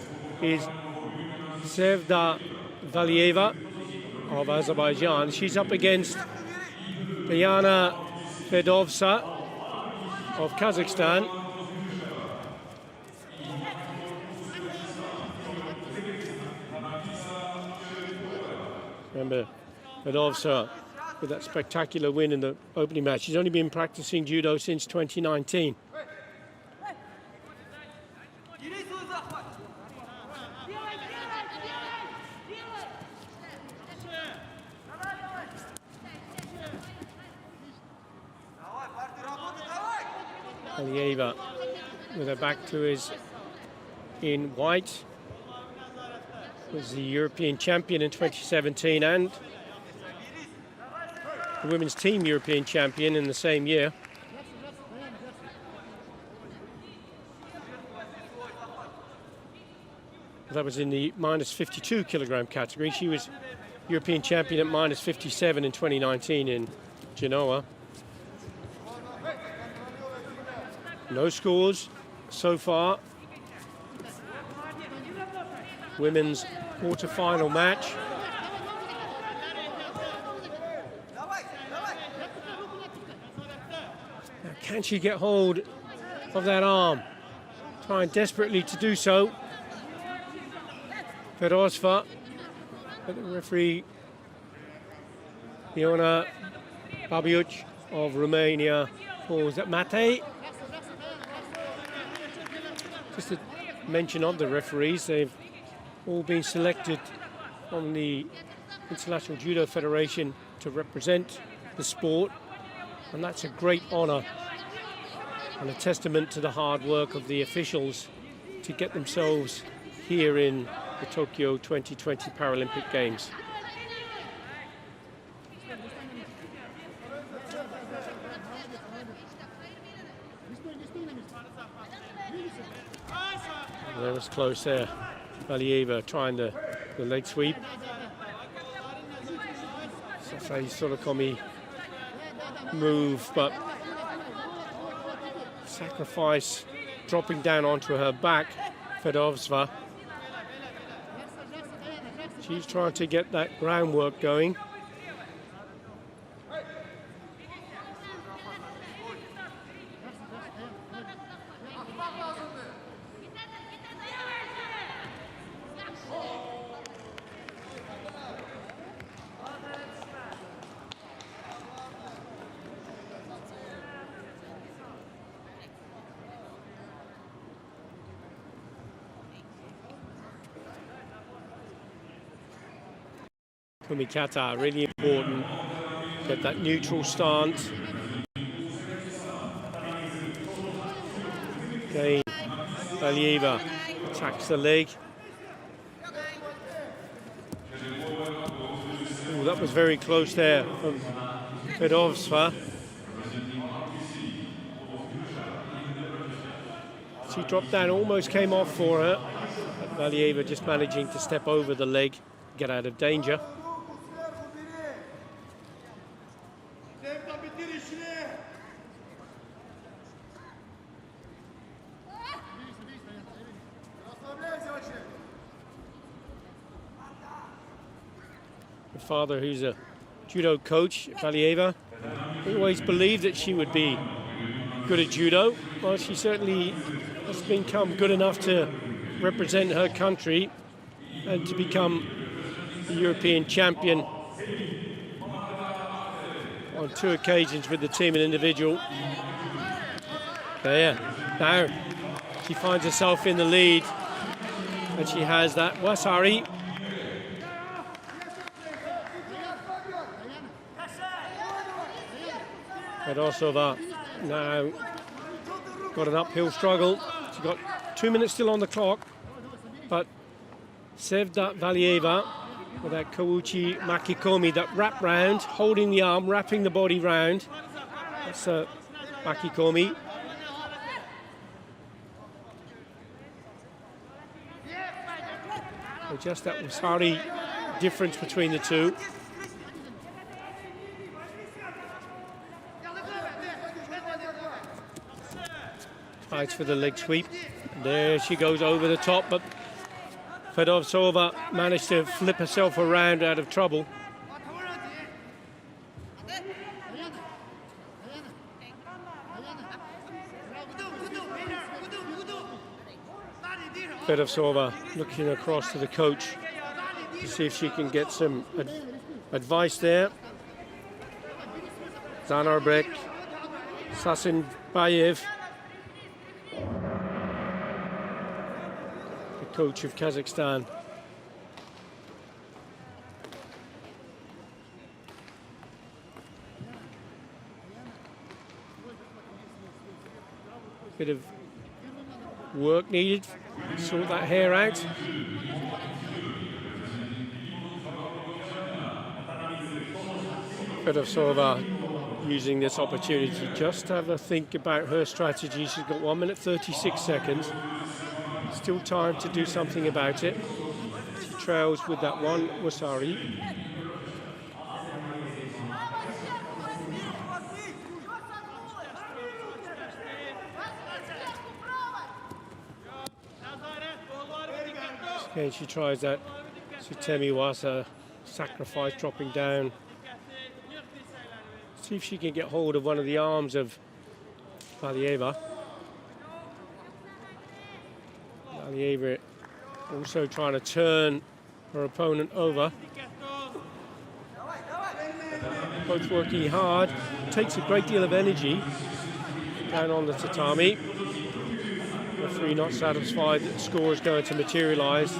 Speaker 1: is Sevda Valieva of Azerbaijan. She's up against Iaia Fedossova of Kazakhstan. Remember, Fedossova with that spectacular win in the opening match. She's only been practicing judo since 2019. Iaia with her back to his in white, was the European champion in 2017 and the women's team European champion in the same year. That was in the minus 52 kilogram category. She was European champion at minus 57 in 2019 in Genoa. No scores so far. Women's quarter-final match. Now, can she get hold of that arm? Trying desperately to do so. Fedossova, but the referee, Iona Babiuc of Romania, calls that mate. Just a mention of the referees, they've all been selected on the International Judo Federation to represent the sport, and that's a great honor and a testament to the hard work of the officials to get themselves here in the Tokyo 2020 Paralympic Games. That was close there. Iaia trying the leg sweep. It's a Sorokomi move, but sacrifice dropping down onto her back. Fedossova. She's trying to get that groundwork going. Kumikata, really important. Get that neutral stance. Again, Iaia attacks the leg. Ooh, that was very close there from Fedossova. She dropped down, almost came off for her. But Iaia just managing to step over the leg, get out of danger. Father, who's a judo coach, Iaia, always believed that she would be good at judo. Well, she certainly has become good enough to represent her country and to become the European champion on 2 occasions with the team and individual. There, now she finds herself in the lead, and she has that wasari. Fedossova now got an uphill struggle. She's got 2 minutes still on the clock, but Sevda Iaia with that Kouchi Makikomi, that wrap round, holding the arm, wrapping the body round. That's Makikomi. So just that wasari difference between the two. Fights for the leg sweep. There she goes over the top, but Fedossova managed to flip herself around out of trouble. Fedossova looking across to the coach to see if she can get some advice there. Zanarbek, Sasinbayev, the coach of Kazakhstan. Bit of work needed, sort that hair out. Fedossova using this opportunity just to have a think about her strategy. She's got 1 minute 36 seconds. Still time to do something about it. She trails with that one Wasari. Again, she tries that Sutemi Wasa sacrifice, dropping down. See if she can get hold of one of the arms of Iaia. Iaia also trying to turn her opponent over. Both working hard. Takes a great deal of energy down on the tatami. Referee not satisfied that the score is going to materialise.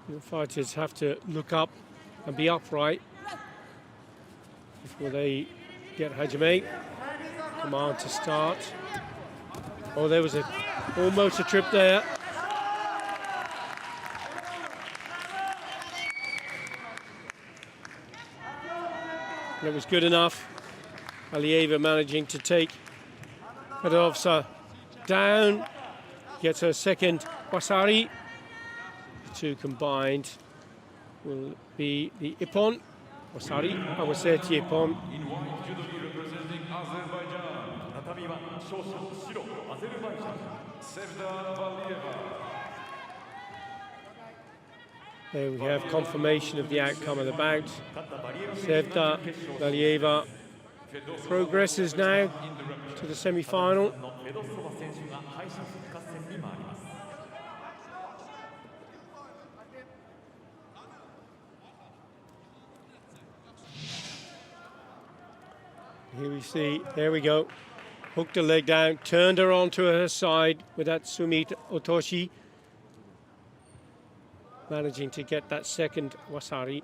Speaker 1: The fighters have to look up and be upright before they get Hajime. Command to start. Oh, there was almost a trip there. And it was good enough. Iaia managing to take Fedossova down. Gets her second Wasari. Two combined will be the Ippon, Wasari, Awaseti Ippon.
Speaker 2: In white, Judo representing Azerbaijan. Tatami wa shoshu shiro, Azerbaijan. Sevda Valieva.
Speaker 1: There we have confirmation of the outcome of the bout. Sevda Valieva progresses now to the semi-final. Here we see, there we go. Hooked her leg down, turned her onto her side with that Sumit Otoshi. Managing to get that second Wasari.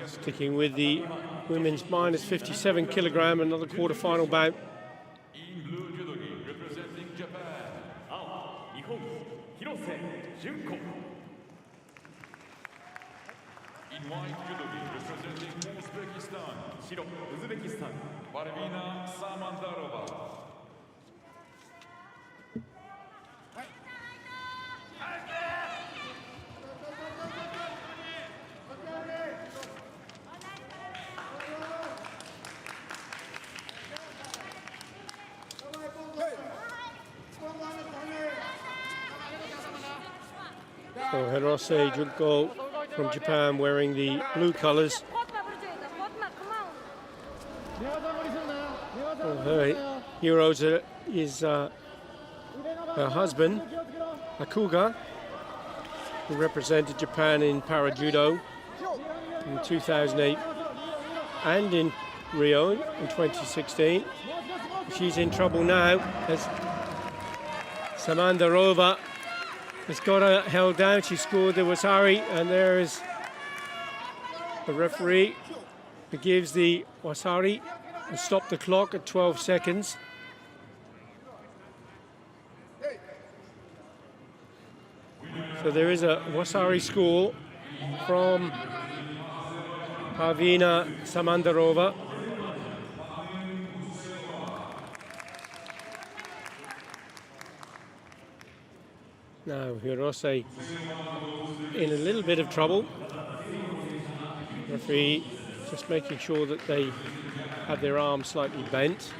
Speaker 1: Sticking with the women's minus 57 kilogram, another quarterfinal bout.
Speaker 2: In blue judogi representing Japan. Hirose. In white judogi representing Uzbekistan. Parvina Samandarova.
Speaker 1: So Hirose Junko from Japan wearing the blue colours. Her Hirose is her husband, Akuga, who represented Japan in Para-Judo in 2008 and in Rio in 2016. She's in trouble now as Samandarova has got her held down. She scored the Wasari, and there is the referee who gives the Wasari and stop the clock at 12 seconds. So there is a Wasari school from Pavina Samandarova. Now Hirose in a little bit of trouble. Referee just making sure that they have their arms slightly bent.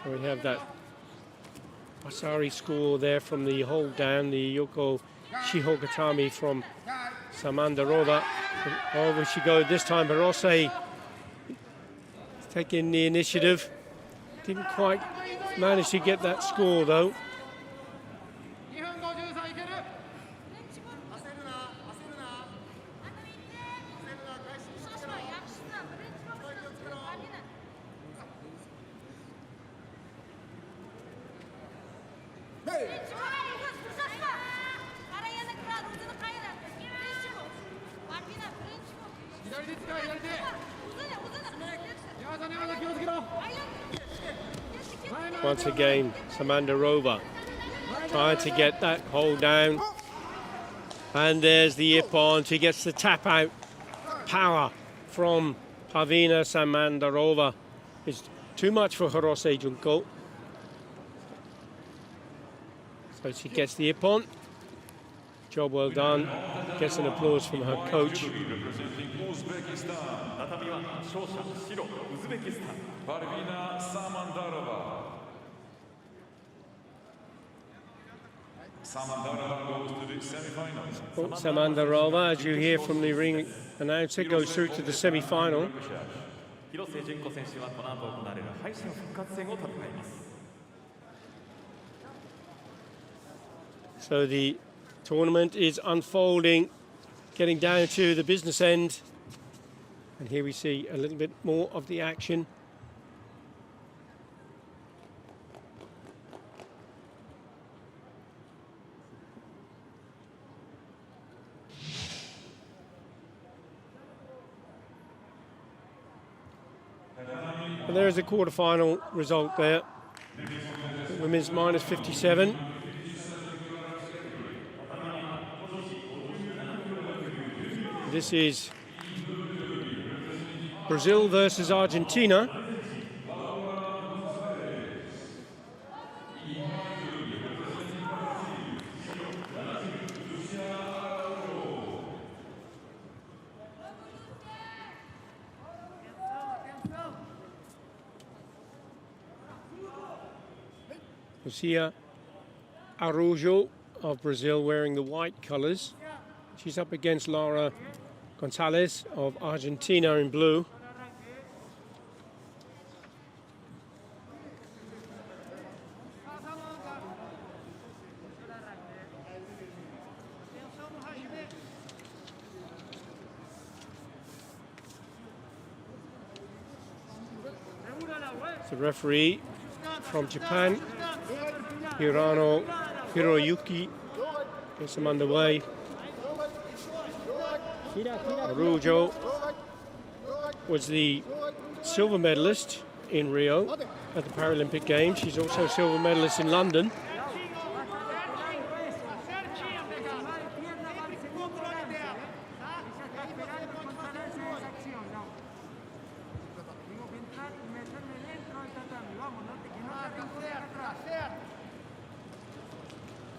Speaker 1: So we have that Wasari score there from the hold down, the Yoko Shihogatami from Samandarova. Over she goes this time. Hirose taking the initiative. Didn't quite manage to get that score though. Once again, Samandarova trying to get that hold down. And there's the ippon. She gets the tap out. Power from Pavina Samandarova is too much for Hirose Junko. So she gets the ippon. Job well done. Gets an applause from her coach. Samandarova, as you hear from the ring announcer, goes through to the semi-final. So the tournament is unfolding, getting down to the business end. And here we see a little bit more of the action. And there is a quarterfinal result there. Women's -57. This is Brazil versus Argentina. Lucia Araujo of Brazil wearing the white colors. She's up against Laura Gonzalez of Argentina in blue. The referee from Japan, Hiroyuki, gets them underway. Araujo was the silver medalist in Rio at the Paralympic Games. She's also a silver medalist in London.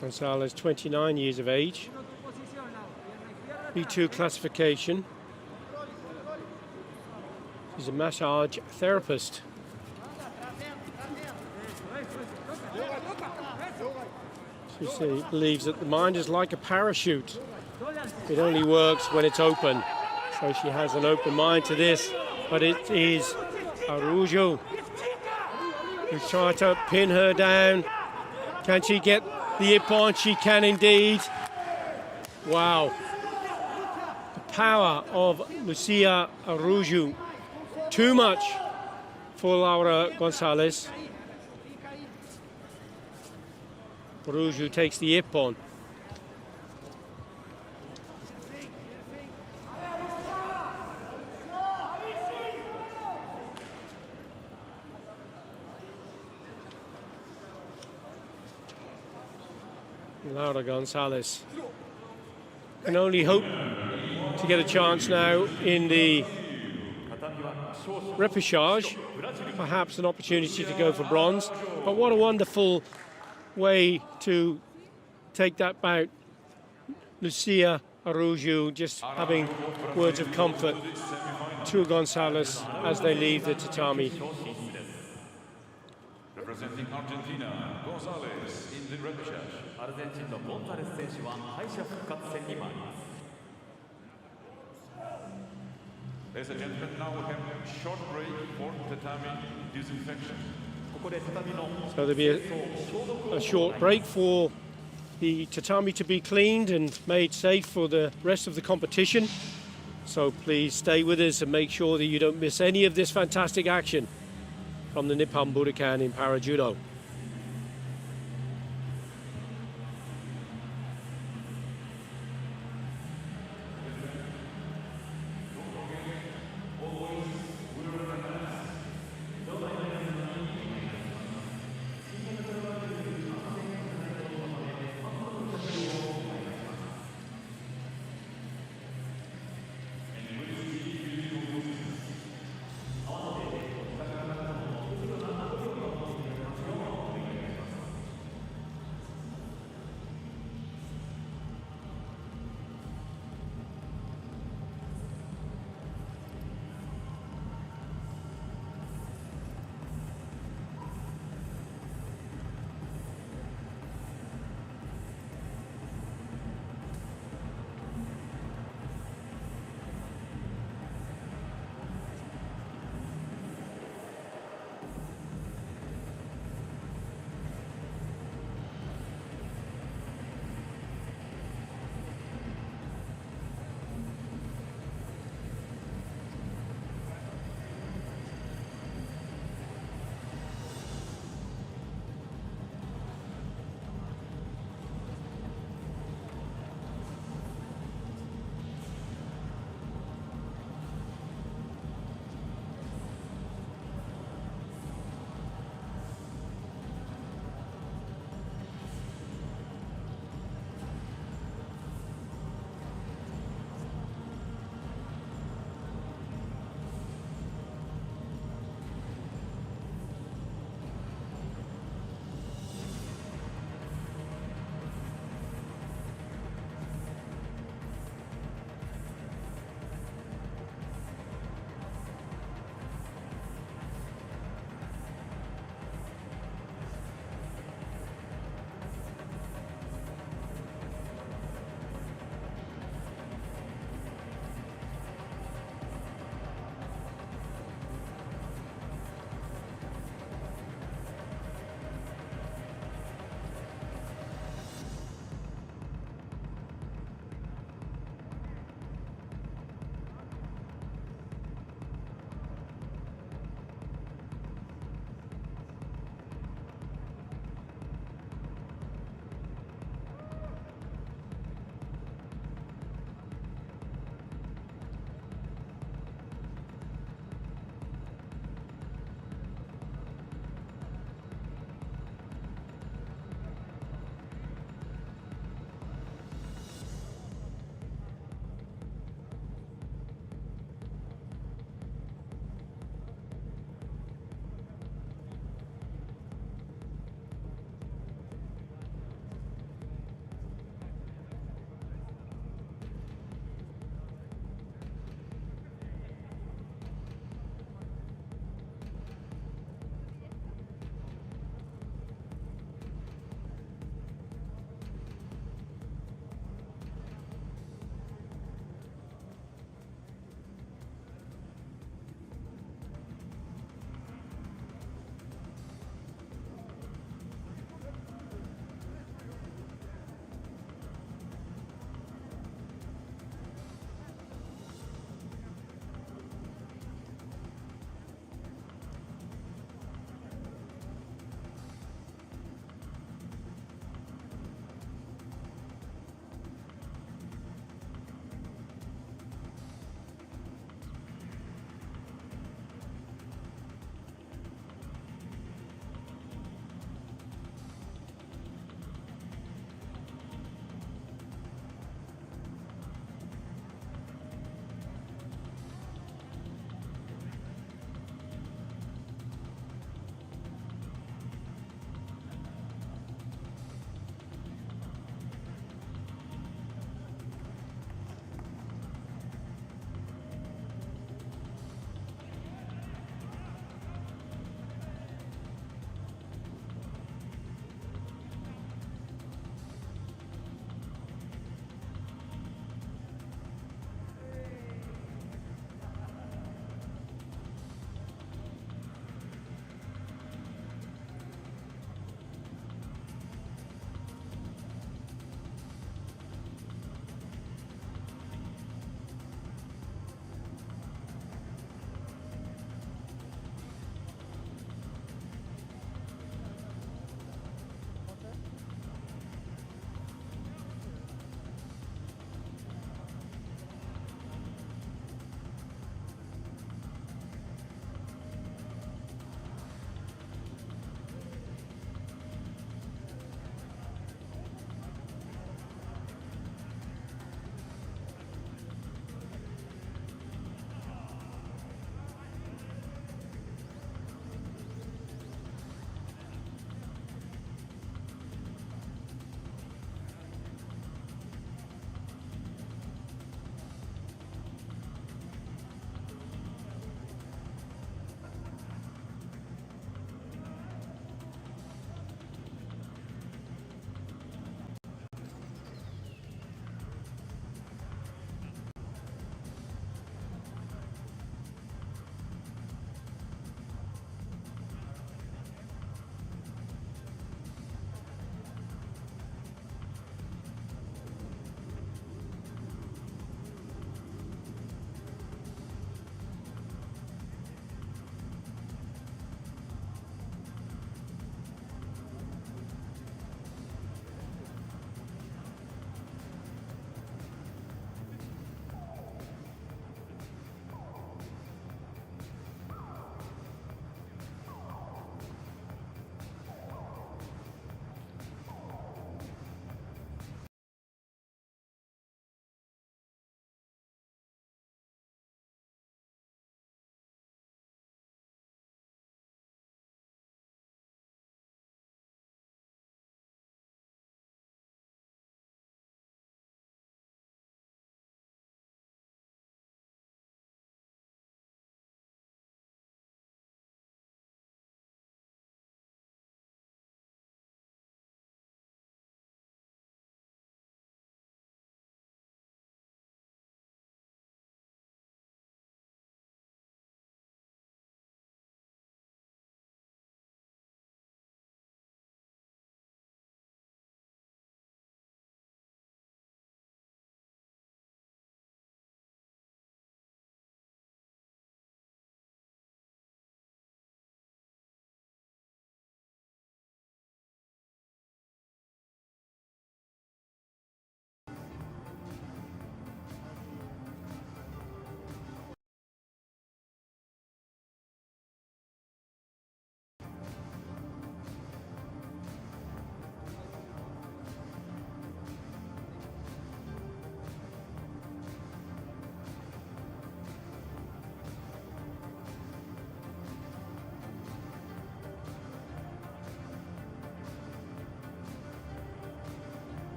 Speaker 1: Gonzalez, 29 years of age. B2 classification. She's a massage therapist. She believes that the mind is like a parachute. It only works when it's open. So she has an open mind to this, but it is Araujo who's trying to pin her down. Can she get the ippon? She can indeed. Wow. The power of Lucia Araujo. Too much for Laura Gonzalez. Araujo takes the ippon. Laura Gonzalez can only hope to get a chance now in the repechage, perhaps an opportunity to go for bronze. But what a wonderful way to take that bout. Lucia Araujo just having words of comfort to Gonzalez as they leave the tatami.
Speaker 2: Representing Argentina, Gonzalez in the repechage. Ladies and gentlemen, now we have a short break for tatami disinfection.
Speaker 1: So there'll be a short break for the tatami to be cleaned and made safe for the rest of the competition. So please stay with us and make sure that you don't miss any of this fantastic action from the Nippon Budokan in Para Judo.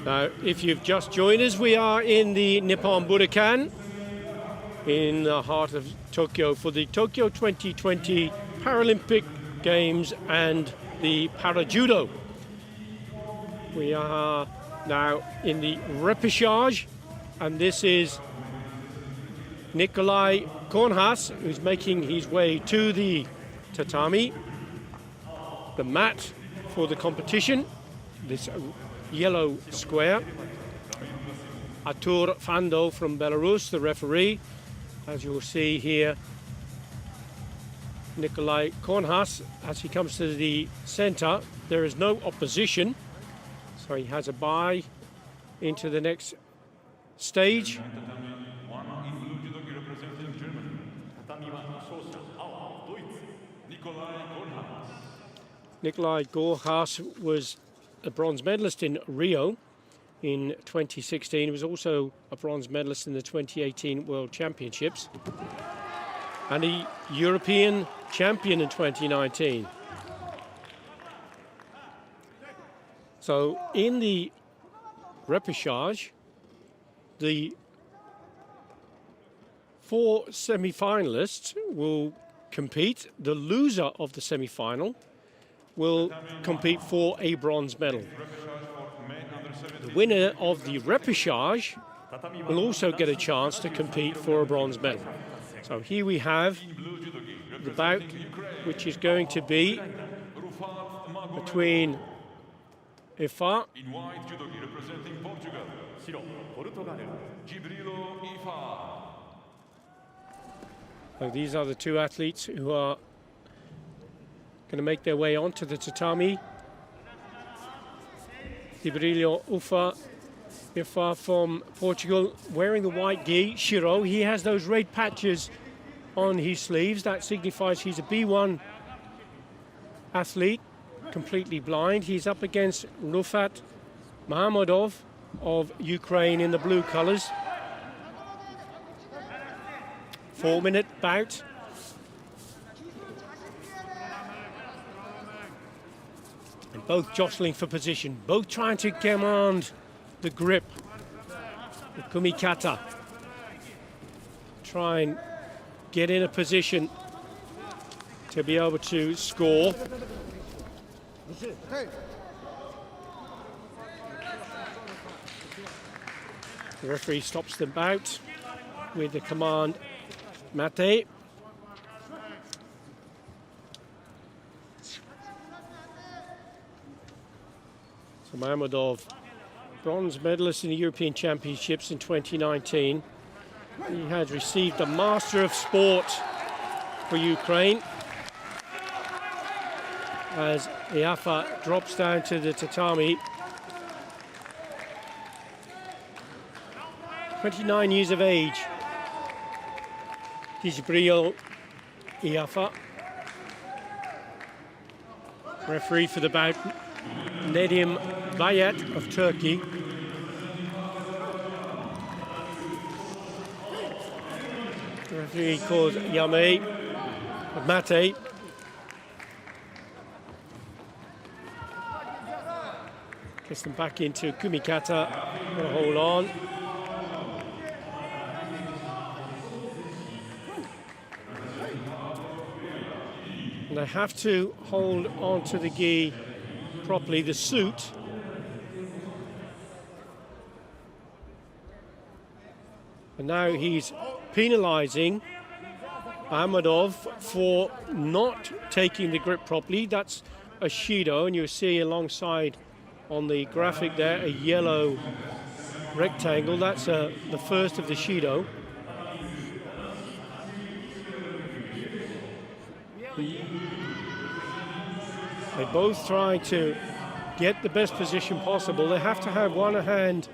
Speaker 1: Now, if you've just joined us, we are in the Nippon Budokan in the heart of Tokyo for the Tokyo 2020 Paralympic Games and the Para Judo. We are now in the repechage, and this is Nikolai Kornhas, who's making his way to the tatami, the mat for the competition, this yellow square. Artur Fando from Belarus, the referee. As you'll see here, Nikolai Kornhas, as he comes to the center, there is no opposition, so he has a bye into the next stage. Nikolai Kornhas was a bronze medalist in Rio in 2016. He was also a bronze medalist in the 2018 World Championships and a European champion in 2019. So in the repechage, the 4 semi-finalists will compete. The loser of the semi-final will compete for a bronze medal. The winner of the repechage will also get a chance to compete for a bronze medal. So here we have the bout, which is going to be between Iaia So these are the two athletes who are going to make their way onto the tatami. Gavilan Iaia from Portugal, wearing the white gi. Shiro, he has those red patches on his sleeves. That signifies he's a B1 athlete, completely blind. He's up against Rufat Mahamadov of Ukraine in the blue colors. 4-minute bout. And both jostling for position, both trying to command the grip. The kumikata. Try and get in a position to be able to score. The referee stops the bout with the command mate. So Mahamadov, bronze medalist in the European Championships in 2019. He has received a Master of Sport for Ukraine. As Iaia drops down to the tatami. 29 years of age. Gavilan Iaia. Referee for the bout, Nedim Bayat of Turkey. The referee called Yame of Mate. Gets them back into kumikata. Hold on. And they have to hold on to the gi properly, the suit. And now he's penalising Mahamadov for not taking the grip properly. That's a shido, and you see alongside on the graphic there a yellow rectangle. That's the first of the shido. They're both trying to get the best position possible. They have to have one hand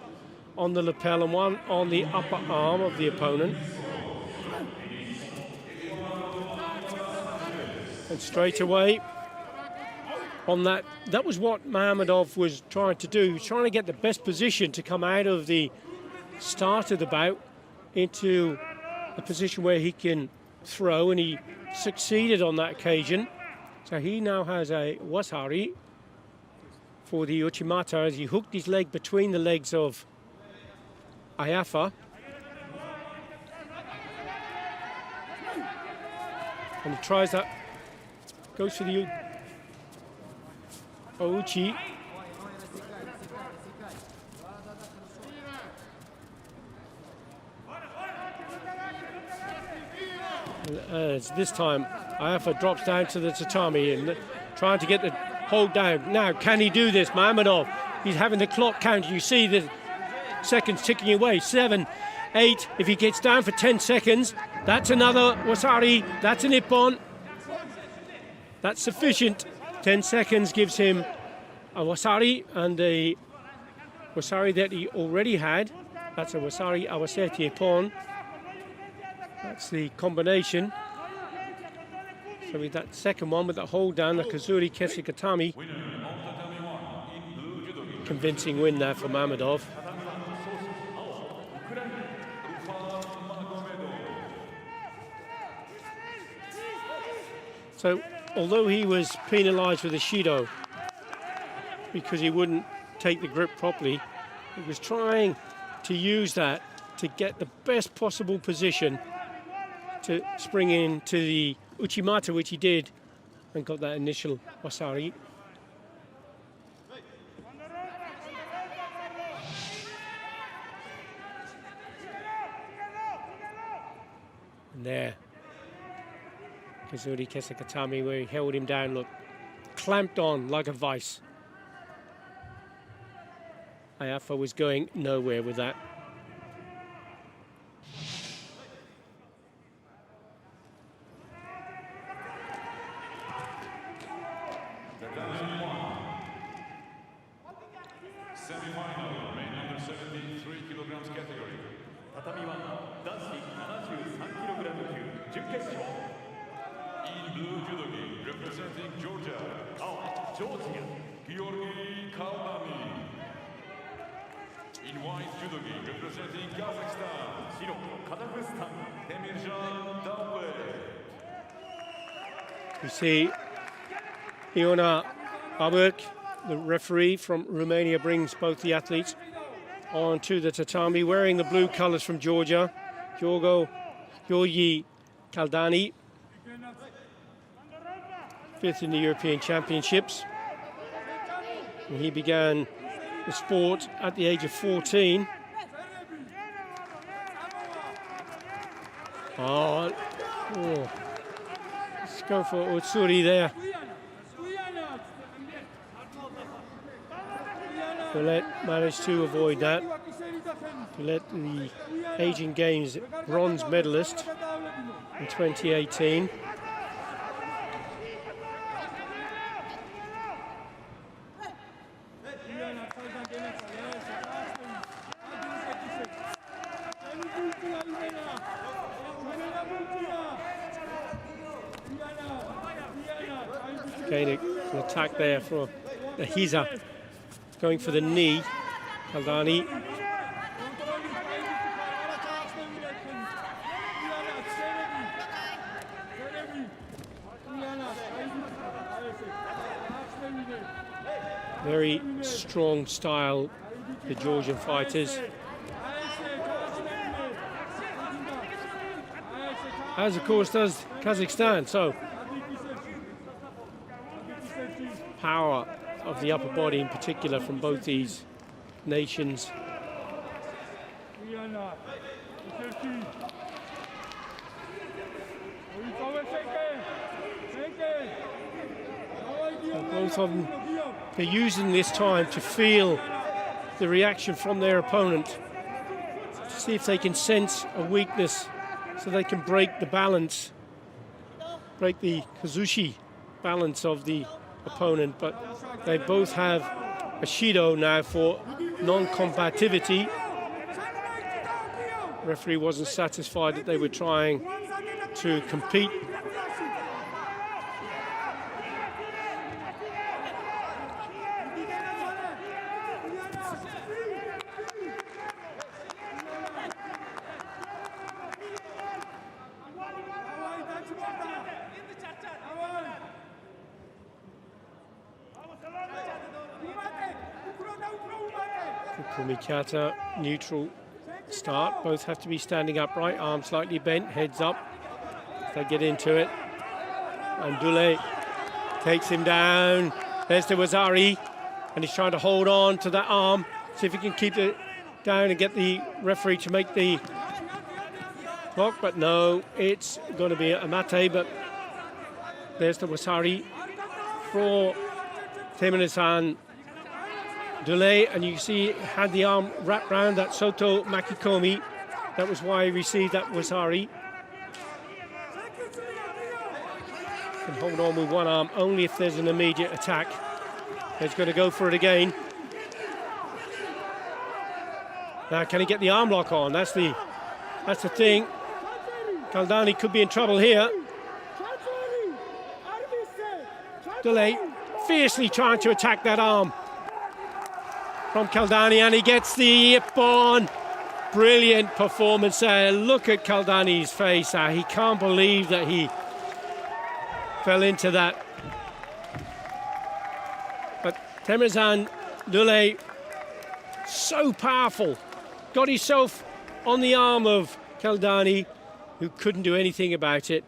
Speaker 1: on the lapel and one on the upper arm of the opponent. And straight away on that was what Mahamadov was trying to do. He was trying to get the best position to come out of the start of the bout into a position where he can throw, and he succeeded on that occasion. So he now has a wasari. for the Uchimata as he hooked his leg between the legs of Iaia. And he tries that, goes for the Ouchi. As this time, Iaia drops down to the tatami and trying to get the hold down. Now, can he do this? Mammadov, he's having the clock count. You see the seconds ticking away. 7, 8. If he gets down for 10 seconds, that's another wasari. That's an ippon. That's sufficient. 10 seconds gives him a wasari, and a wasari that he already had. That's a wasari awaseti ippon. That's the combination. So with that second one, with the hold down, the Kazuri Kesikatami. Convincing win there for Mammadov. So, although he was penalised with a Shido because he wouldn't take the grip properly, he was trying to use that to get the best possible position to spring into the Uchimata, which he did, and got that initial wasari. And there, Kazuri Kesikatami, where he held him down, look, clamped on like a vice. Iaia was going nowhere with that.
Speaker 2: Semifinal, main under 73 kilograms category. Tatami one, danshi 73 kilogram 級準決勝. In blue judogi, representing Georgia. 青、ジョージア、Georgi Kaldani. In white judogi, representing Kazakhstan. 白、カザフスタン、Temirjan Davle.
Speaker 1: You see, Iona Babuk, the referee from Romania, brings both the athletes onto the tatami, wearing the blue colours from Georgia. Georgi Kaldani, 5th in the European Championships. And he began the sport at the age of 14. Let's go for Utsuri there. Colette managed to avoid that. Colette, the Asian Games bronze medalist in 2018. Again, an attack there for the Hiza. Going for the knee, Kaldani. Very strong style, the Georgian fighters. As of course does Kazakhstan, so power of the upper body in particular from both these nations. Both of them, they're using this time to feel the reaction from their opponent, to see if they can sense a weakness so they can break the balance, break the Kazushi balance of the opponent. But they both have a Shido now for non-combativity. Referee wasn't satisfied that they were trying to compete. Kumikata, neutral start. Both have to be standing upright, arms slightly bent, heads up. They get into it. And Dule takes him down. There's the Wazari, and he's trying to hold on to that arm, see if he can keep it down and get the referee to make the clock, but no, it's going to be a mate, but there's the Wasari for Temenesan Dule, and you see had the arm wrapped around that Soto Makikomi. That was why he received that Wasari. Can hold on with one arm only if there's an immediate attack. He's going to go for it again. Now, can he get the arm lock on? That's the thing. Kaldani could be in trouble here. Dule fiercely trying to attack that arm from Kaldani, and he gets the ippon. Brilliant performance there. Look at Kaldani's face. He can't believe that he fell into that. But Temenesan Dule, so powerful. Got himself on the arm of Kaldani, who couldn't do anything about it.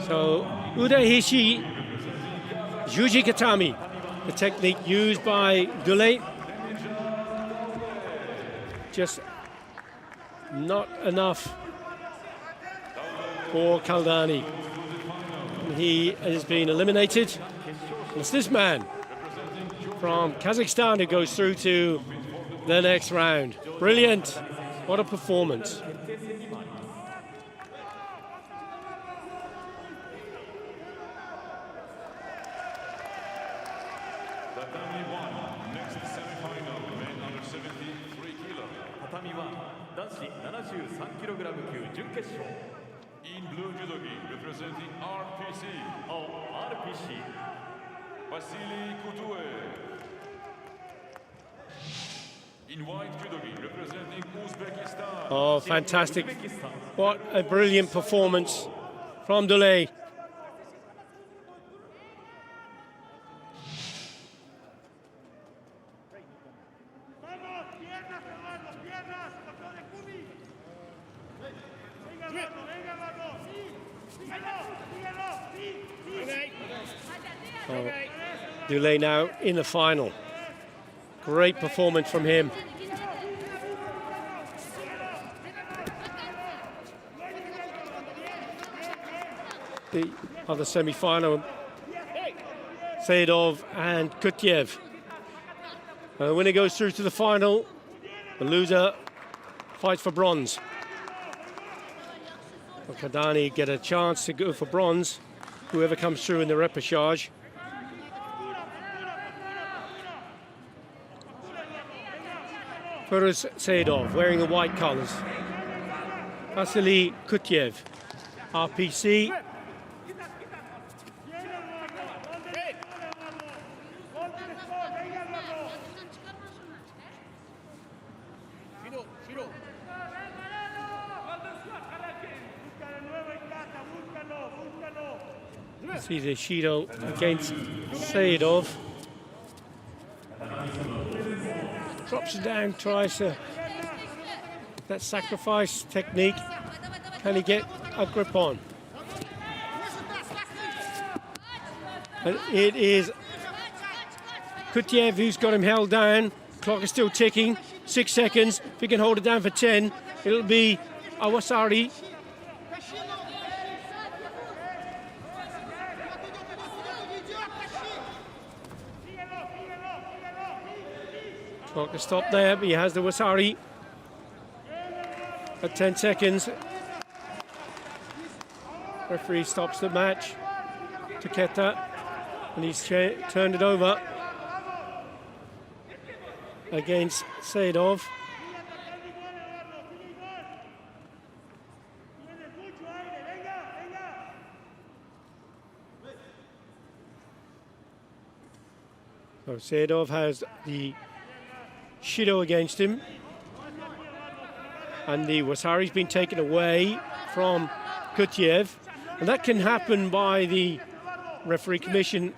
Speaker 1: So, Udahishi Jujikatami, the technique used by Dule. Just not enough for Kaldani. He has been eliminated. It's this man from Kazakhstan who goes through to the next round. Brilliant. What a performance.
Speaker 2: Tatami 1, next semifinal, men under 73 kilos. Tatami 1, 男子73キログラム級準決勝。In blue judogi, representing RPC. Oh, RPC. Vasily Kutuev. In white judogi, representing Uzbekistan.
Speaker 1: Oh, fantastic. What a brilliant performance from Dule. Dule now in the final. Great performance from him. The other semi-final, Saidov and Kutyev. The winner goes through to the final. The loser fights for bronze. Kaldani get a chance to go for bronze, whoever comes through in the repechage. Feroz Saidov wearing the white colours. Vasily Kutyev, RPC. See the Shido against Saidov. Drops it down, tries to that sacrifice technique. Can he get a grip on? And it is Kutyev who's got him held down. Clock is still ticking. 6 seconds. If he can hold it down for 10, it'll be Awasari. Clock is stopped there, but he has the Wasari at 10 seconds. Referee stops the match. Taketa, and he's turned it over against Saidov. So Saidov has the Shido against him, and the Wasari's been taken away from Kutyev, and that can happen by the referee commission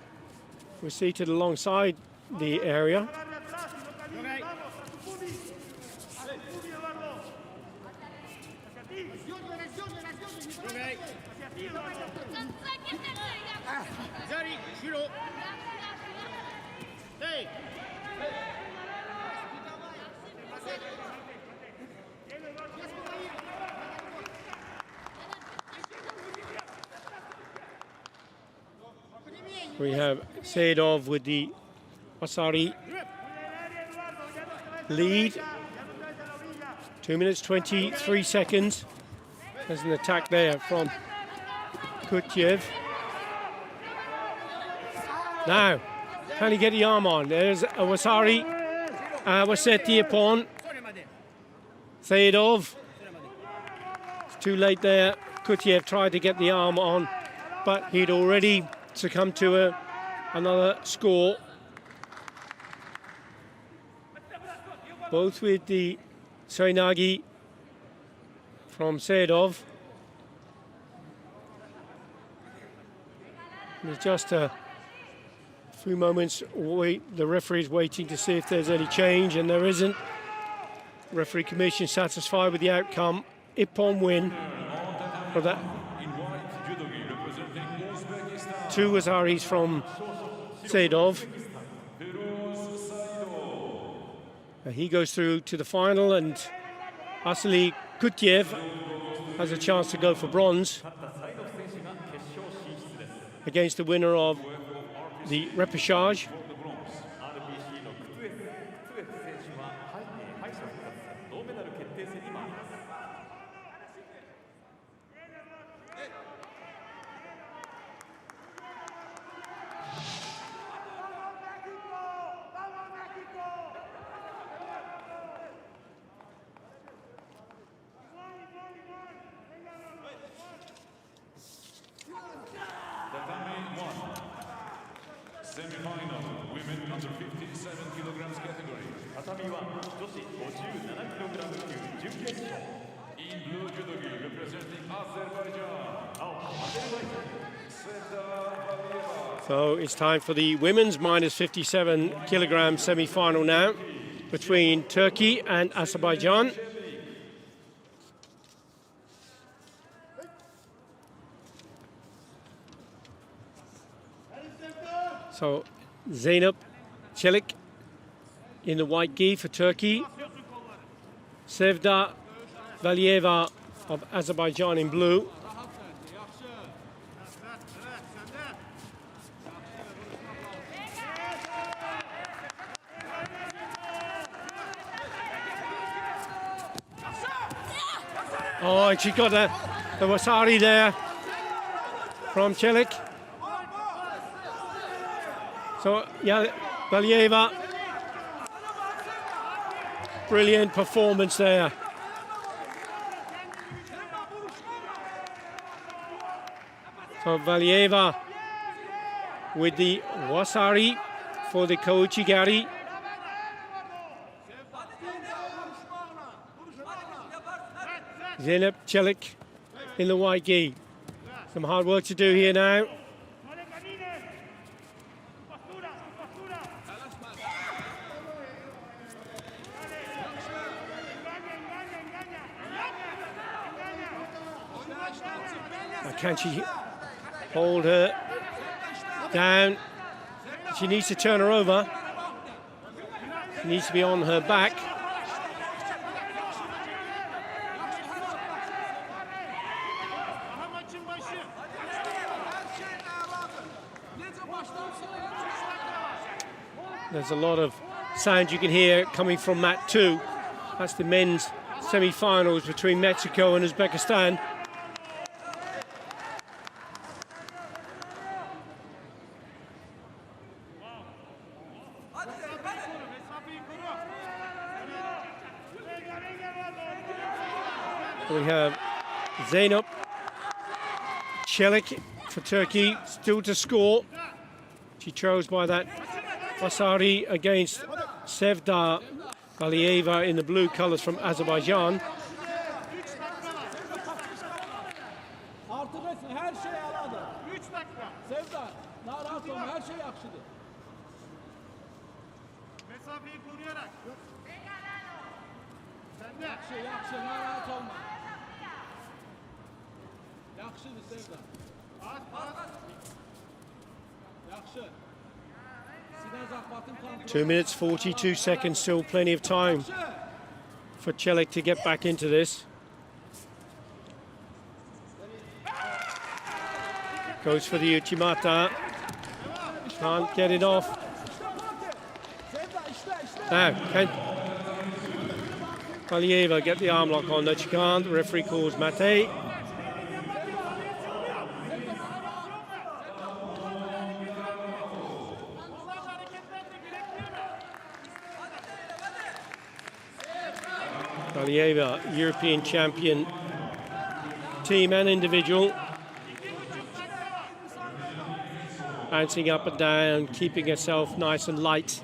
Speaker 1: We're seated alongside the area. We have Saidov with the Wasari lead. 2 minutes 23 seconds. There's an attack there from Kutyev. Now, can he get the arm on? There's a Wasari. Waseti upon Saidov. It's too late there. Kutyev tried to get the arm on, but he'd already succumbed to another score. Both with the Soinagi from Saidov. There's just a few moments wait. The referee's waiting to see if there's any change, and there isn't. Referee commission satisfied with the outcome. Ippon win for that. Two Wasaris from Saidov. He goes through to the final, and Vasily Kutyev has a chance to go for bronze against the winner of the repechage.
Speaker 2: Semifinal, women under 57 kilograms category. Tatami 1, 女子57 kilogram 級準決勝. In blue judogi representing Azerbaijan.
Speaker 1: So it's time for the women's minus 57 kilogram semi-final now between Turkey and Azerbaijan. So Zeynep Çelik in the white gi for Turkey. Sevda Valieva of Azerbaijan in blue. Oh, and she got the Wasari there from Çelik. So, yeah, Valieva, brilliant performance there. So Valieva with the Wasari for the Kouchigari. Zeynep Çelik in the white gi. Some hard work to do here now. Can she hold her down? She needs to turn her over. She needs to be on her back. There's a lot of sound you can hear coming from mat 2. That's the men's semi-finals between Mexico and Uzbekistan. We have Zeynep Çelik for Turkey, still to score. She chose by that Wasari against Sevda Valieva in the blue colours from Azerbaijan. Two minutes, 42 seconds, still plenty of time for Celik to get back into this. Goes for the Uchimata. Can't get it off. Now, can Alieva get the arm lock on? No, she can't. The referee calls Mate. Alieva, European champion, team and individual. Bouncing up and down, keeping herself nice and light.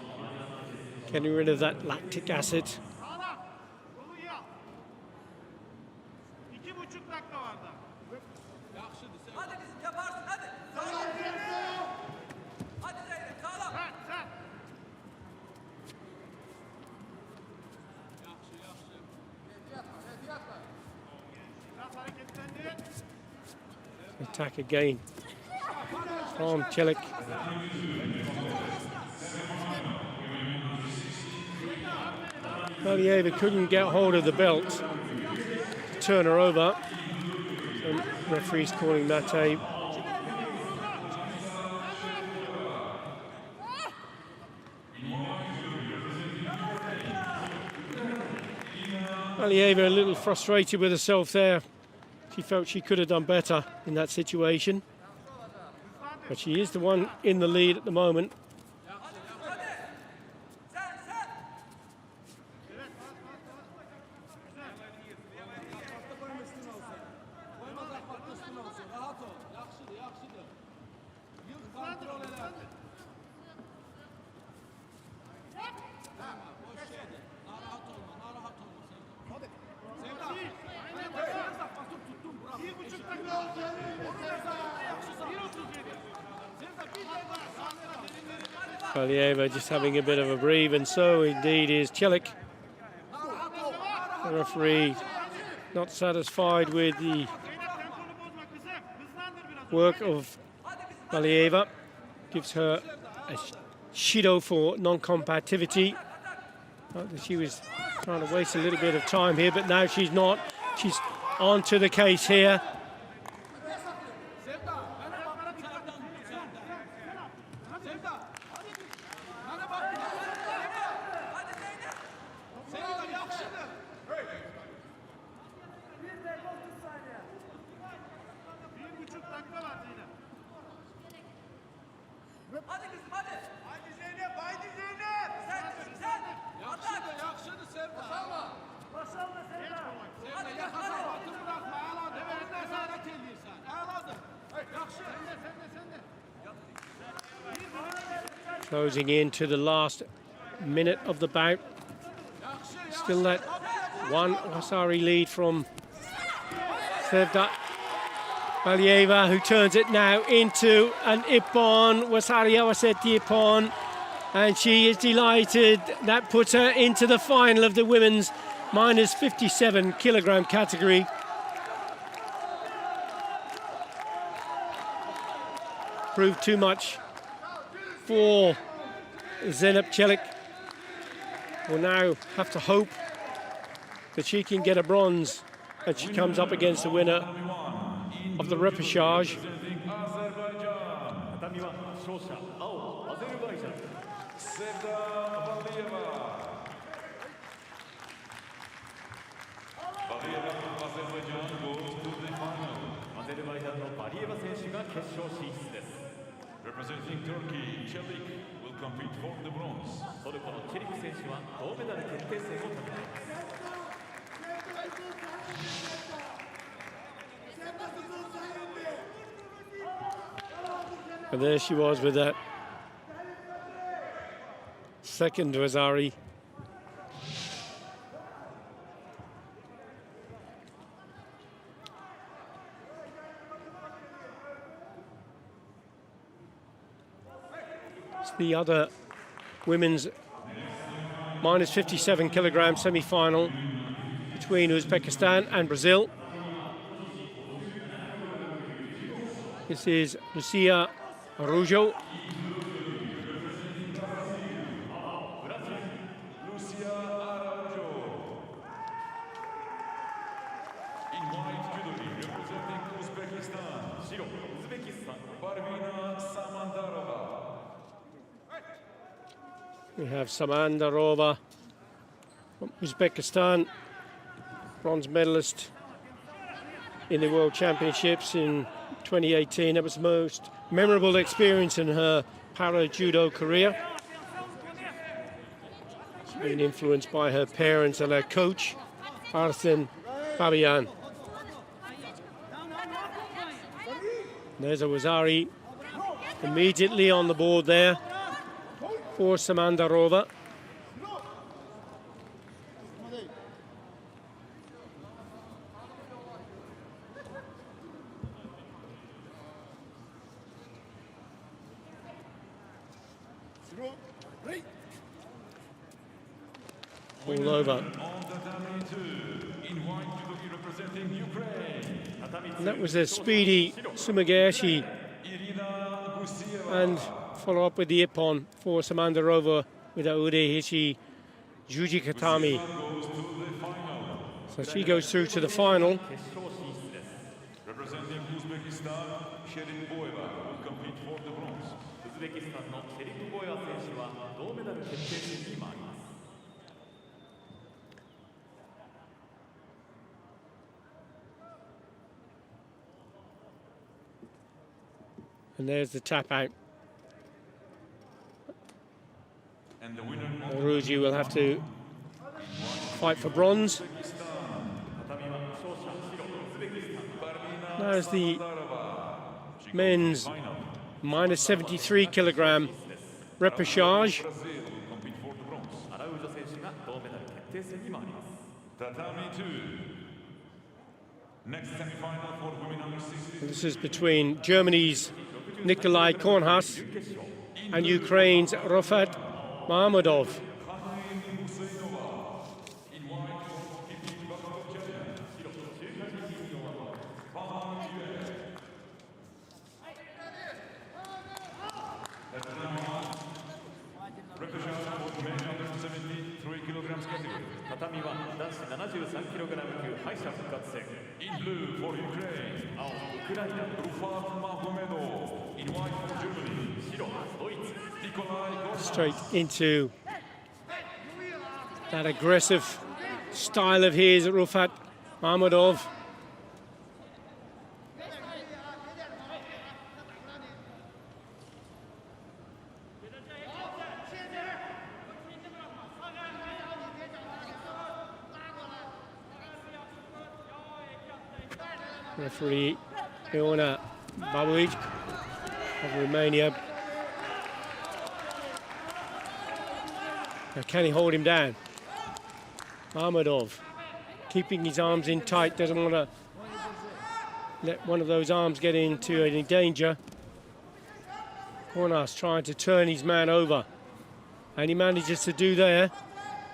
Speaker 1: Getting rid of that lactic acid. Attack again from Celik. Alieva couldn't get hold of the belt to turn her over. So referee's calling Mate. Alieva a little frustrated with herself there. She felt she could have done better in that situation. But she is the one in the lead at the moment. Alieva just having a bit of a breathe, and so indeed is Celik. The referee not satisfied with the work of Alieva. Gives her a Shido for non-combativity. She was trying to waste a little bit of time here, but now she's not. She's on to the case here. Closing into the last minute of the bout. Still that one Wasari lead from Sevda Alieva, who turns it now into an Ippon. Wasari Awaseti Ippon, and she is delighted. That puts her into the final of the women's minus 57 kilogram category. Proved too much for Zeynep Celik. Will now have to hope that she can get a bronze and she comes up against the winner of the repechage.
Speaker 2: Representing Turkey, Celik will compete for the bronze.
Speaker 1: And there she was with that second Wasari. The other women's minus 57 kilogram semi-final between Uzbekistan and Brazil. This is Lucia Araujo. We have Samandarova from Uzbekistan, bronze medalist in the World Championships in 2018. That was the most memorable experience in her para-judo career. She's been influenced by her parents and her coach, Arsen Fabian. There's a Wazari immediately on the board there for Samandarova. All over. And that was a speedy Sumigaeshi, and follow up with the ippon for Samandarova with Udehishi Jujikatami. So she goes through to the final.
Speaker 2: Representing Uzbekistan, Sheriboeva will compete for the bronze.
Speaker 1: And there's the tap out.
Speaker 2: And the winner
Speaker 1: Ruji will have to fight for bronze. There's the men's minus 73 kilogram repechage.
Speaker 2: Next semifinal for women under 16.
Speaker 1: This is between Germany's Nikolai Kornhaus and Ukraine's Rofat Mahmudov.
Speaker 2: In blue for Ukraine, Rufat Mahmudov. In white for Germany, Nikolai
Speaker 1: Straight into that aggressive style of his, Rufat Mahmudov. Referee Iona Babuic of Romania. Now can he hold him down? Mahmudov keeping his arms in tight, doesn't want to let one of those arms get into any danger. Kornas trying to turn his man over, and he manages to do there.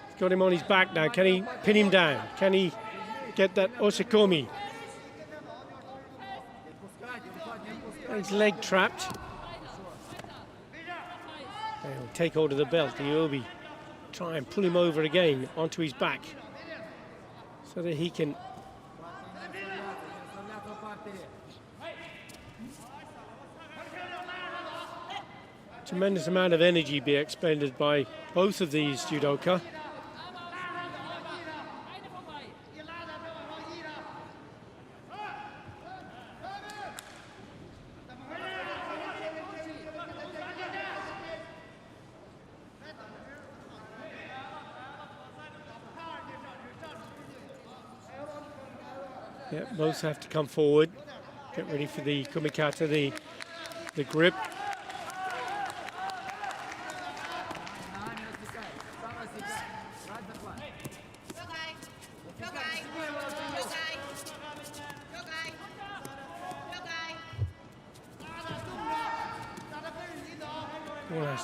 Speaker 1: He's got him on his back now. Can he pin him down? Can he get that Osikomi? His leg trapped. He'll take hold of the belt. The Obi try and pull him over again onto his back so that he can tremendous amount of energy be expended by both of these judoka. Yeah, both have to come forward, get ready for the kumikata, the grip.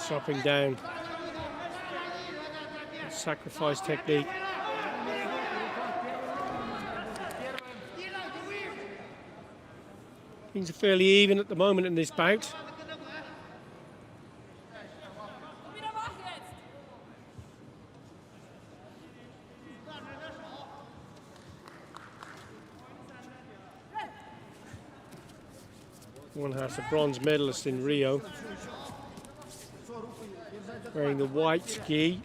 Speaker 1: Chopping down. sacrifice technique. Things are fairly even at the moment in this bout. One has a bronze medalist in Rio, wearing the white ski.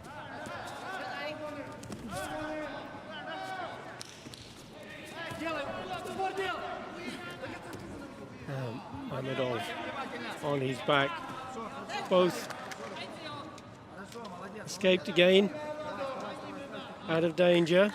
Speaker 1: Mamedov on his back. Both escaped again, out of danger.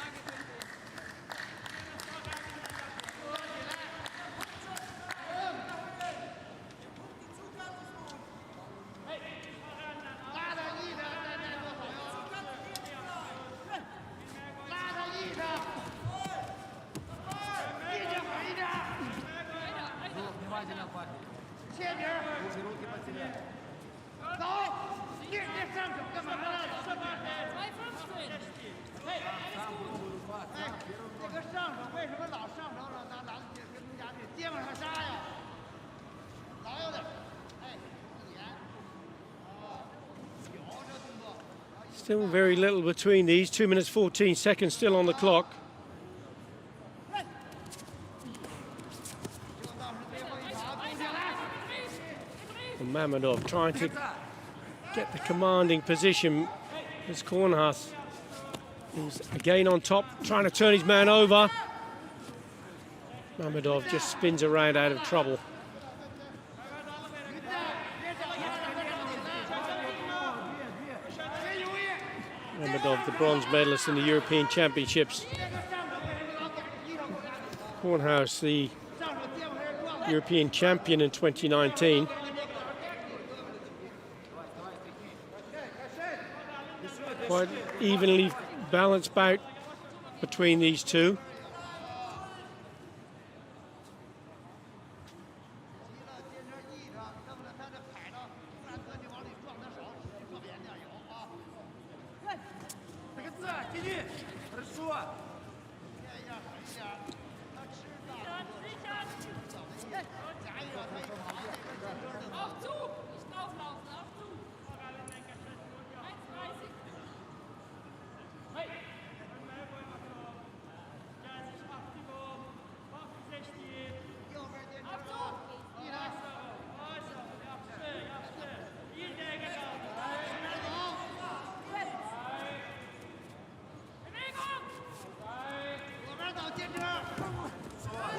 Speaker 1: Still very little between these. 2 minutes 14 seconds still on the clock. And Mamedov trying to get the commanding position as Kornhaas is again on top, trying to turn his man over. Mamedov just spins around out of trouble. Mamedov, the bronze medalist in the European Championships. Kornhaas, the European champion in 2019. Quite evenly balanced bout between these two.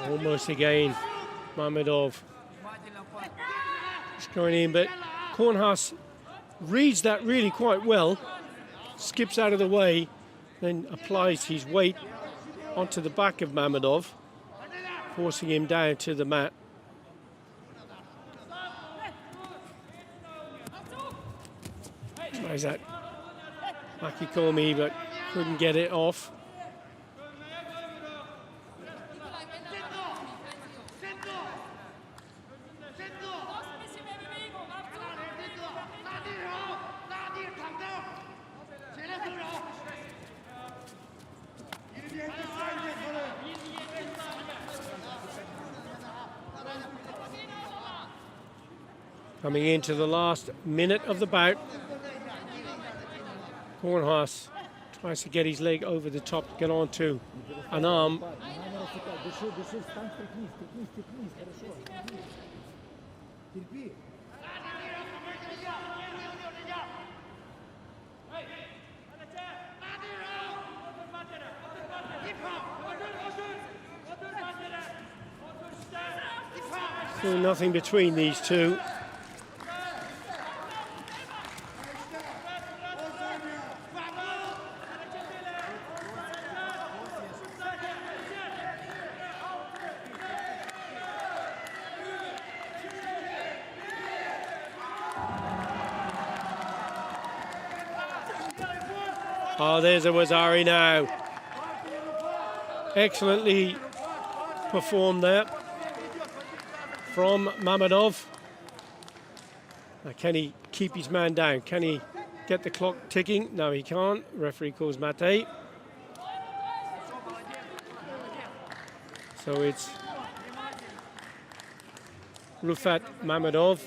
Speaker 1: Almost again, Mamedov is going in, but Kornhaas reads that really quite well, skips out of the way, then applies his weight onto the back of Mamedov, forcing him down to the mat. Tries that Makikomi, but couldn't get it off. Coming into the last minute of the bout, Kornhaas tries to get his leg over the top, get onto an arm. Still nothing between these two. Oh, there's a Wazari now. Excellently performed there from Mamedov. Now, can he keep his man down? Can he get the clock ticking. No, he can't. Referee calls mate. So it's Rufat Mamedov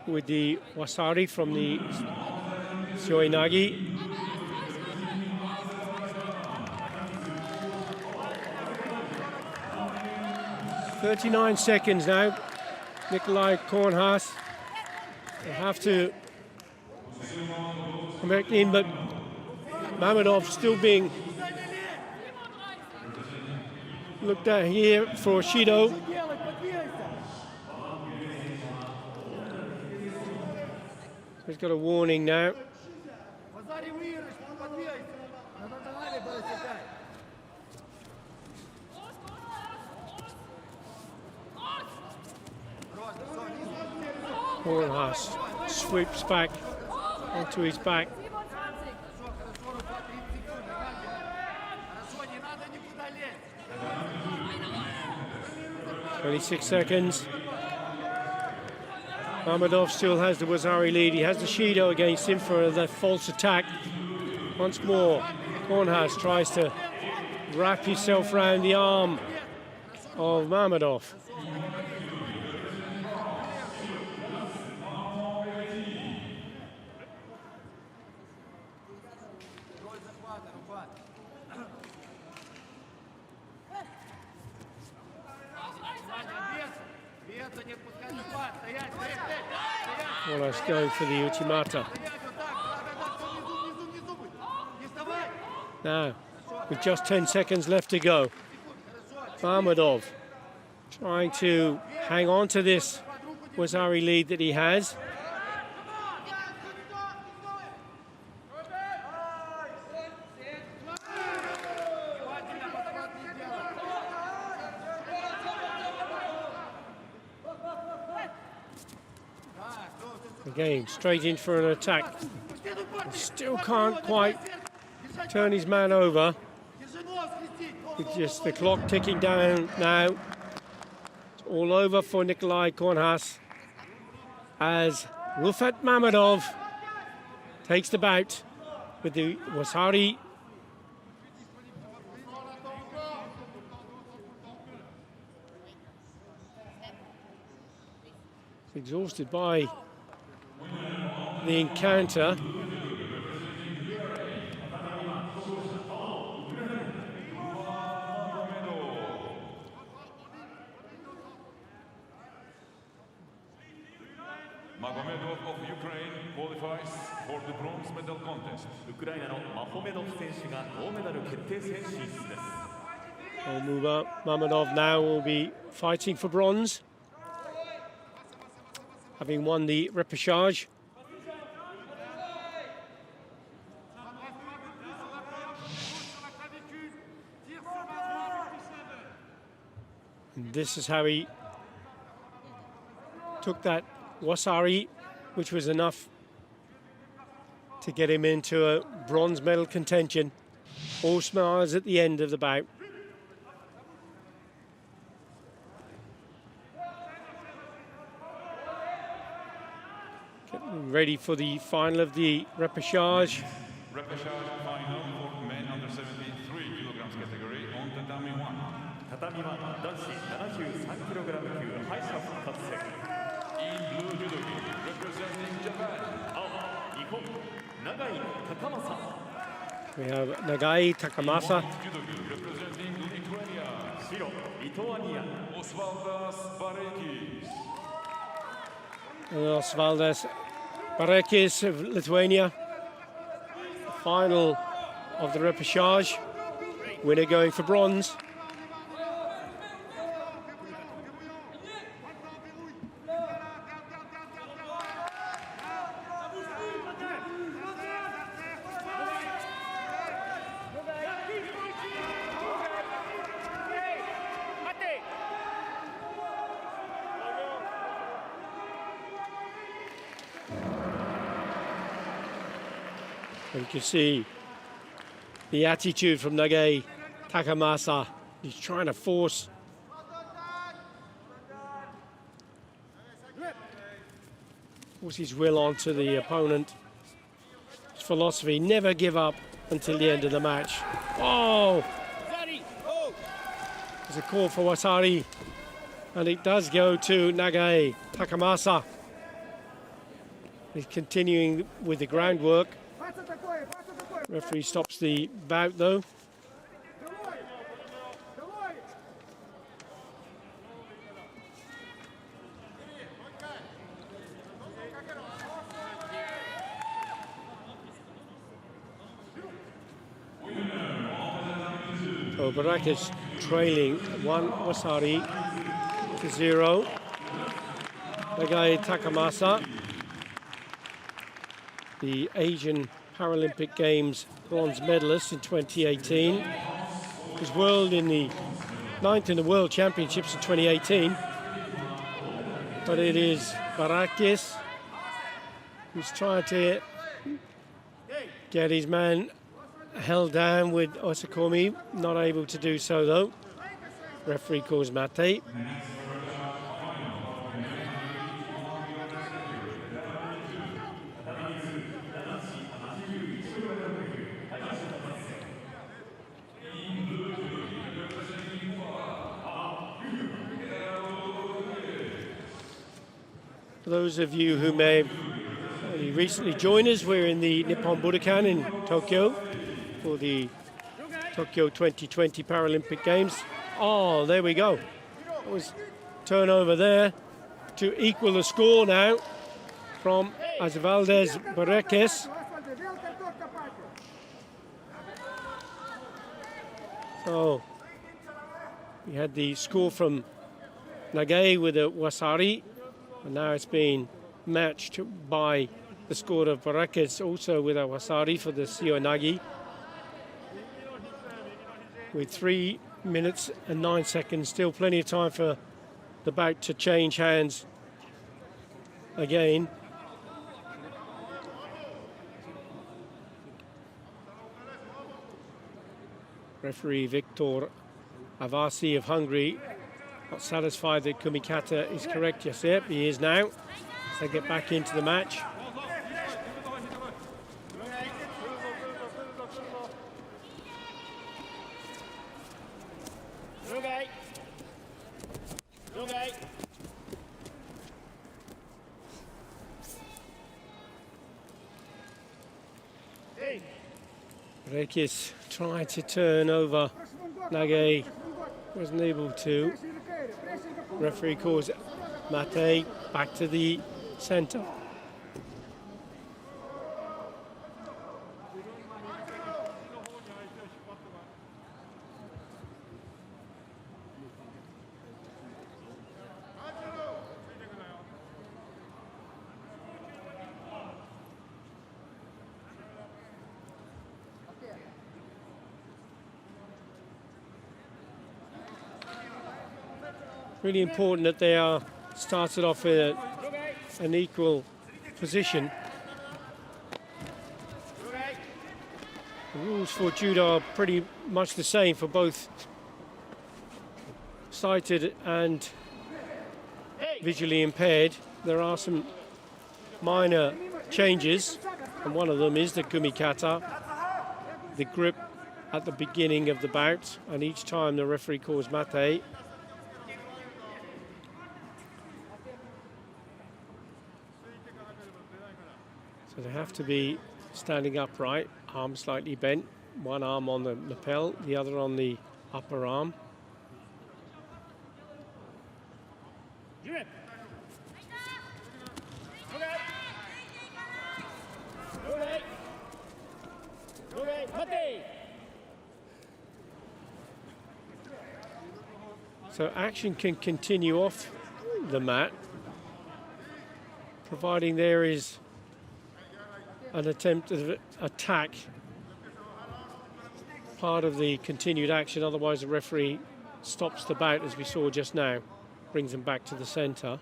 Speaker 1: with the wasari from the Nagi. .39 seconds now. Nikolai Kornhaas will have to come back in, but Mamedov still being looked at here for Shido. He's got a warning now. Kornhaas sweeps back onto his back. 26 seconds. Mamedov still has the Wasari lead. He has the Shido against him for the false attack. Once more, Kornhaas tries to wrap himself around the arm of Mamedov. Wallace going for the Uchimata. Now, with just 10 seconds left to go, Mamedov trying to hang on to this Wasari lead that he has. Again, straight in for an attack. Still can't quite turn his man over. With just the clock ticking down now. It's all over for Nikolai Kornhaas as Rufat Mamedov takes the bout with the Wasari. Exhausted by the encounter.
Speaker 2: Magomedov of Ukraine qualifies for the bronze medal contest.
Speaker 1: Mamedov now will be fighting for bronze, having won the repechage. And this is how he took that Wasari, which was enough to get him into a bronze medal contention. All smiles at the end of the bout. Getting ready for the final of the repechage.
Speaker 2: Repechage final for men under 73 kilograms category on tatami 1. Tatami 1男子73キログラム級敗者復活戦。In blue judo representing Japan. 青日本永井高政。
Speaker 1: We have Nagai Takamasa.
Speaker 2: Representing Lithuania. 白リトアニア。Osvaldas Bareikis.
Speaker 1: Osvaldas Bareikis of Lithuania. Final of the repechage. Winner going for bronze. You can see the attitude from Nagai Takamasa. He's trying to force his will onto the opponent. philosophy, never give up until the end of the match. Oh! There's a call for Wasari, and it does go to Nagai Takamasa. He's continuing with the groundwork. Referee stops the bout though. So Bareikis trailing 1 Wasari to 0. Nagai Takamasa, the Asian Paralympic Games bronze medalist in 2018. Was ninth in the World Championships in 2018. But it is Bareikis who's trying to get his man held down with Osakomi, not able to do so though. Referee calls mate. For those of you who may have only recently joined us, we're in the Nippon Budokan in Tokyo for the Tokyo 2020 Paralympic Games. Oh, there we go. That was turnover there to equal the score now from Valdez Bareikis. So we had the score from Nagai with a Wasari, and now it's been matched by the score of Bareikis also with a Wasari for the Seoinagi, with 3 minutes and 9 seconds. Still plenty of time for the bout to change hands again. Referee Victor Avasi of Hungary, not satisfied that Kumikata is correct. Yes, yep, he is now. So they get back into the match. Bareikis tried to turn over Nagai, wasn't able to. Referee calls mate, back to the centre. Really important that they are started off in an equal position. The rules for judo are pretty much the same for both sighted and visually impaired. There are some minor changes, and one of them is the kumikata, the grip at the beginning of the bout, and each time the referee calls mate. So they have to be standing upright, arm slightly bent, one arm on the lapel, the other on the upper arm. So action can continue off the mat, providing there is an attempt at attack, part of the continued action. Otherwise the referee stops the bout, as we saw just now, brings them back to the centre.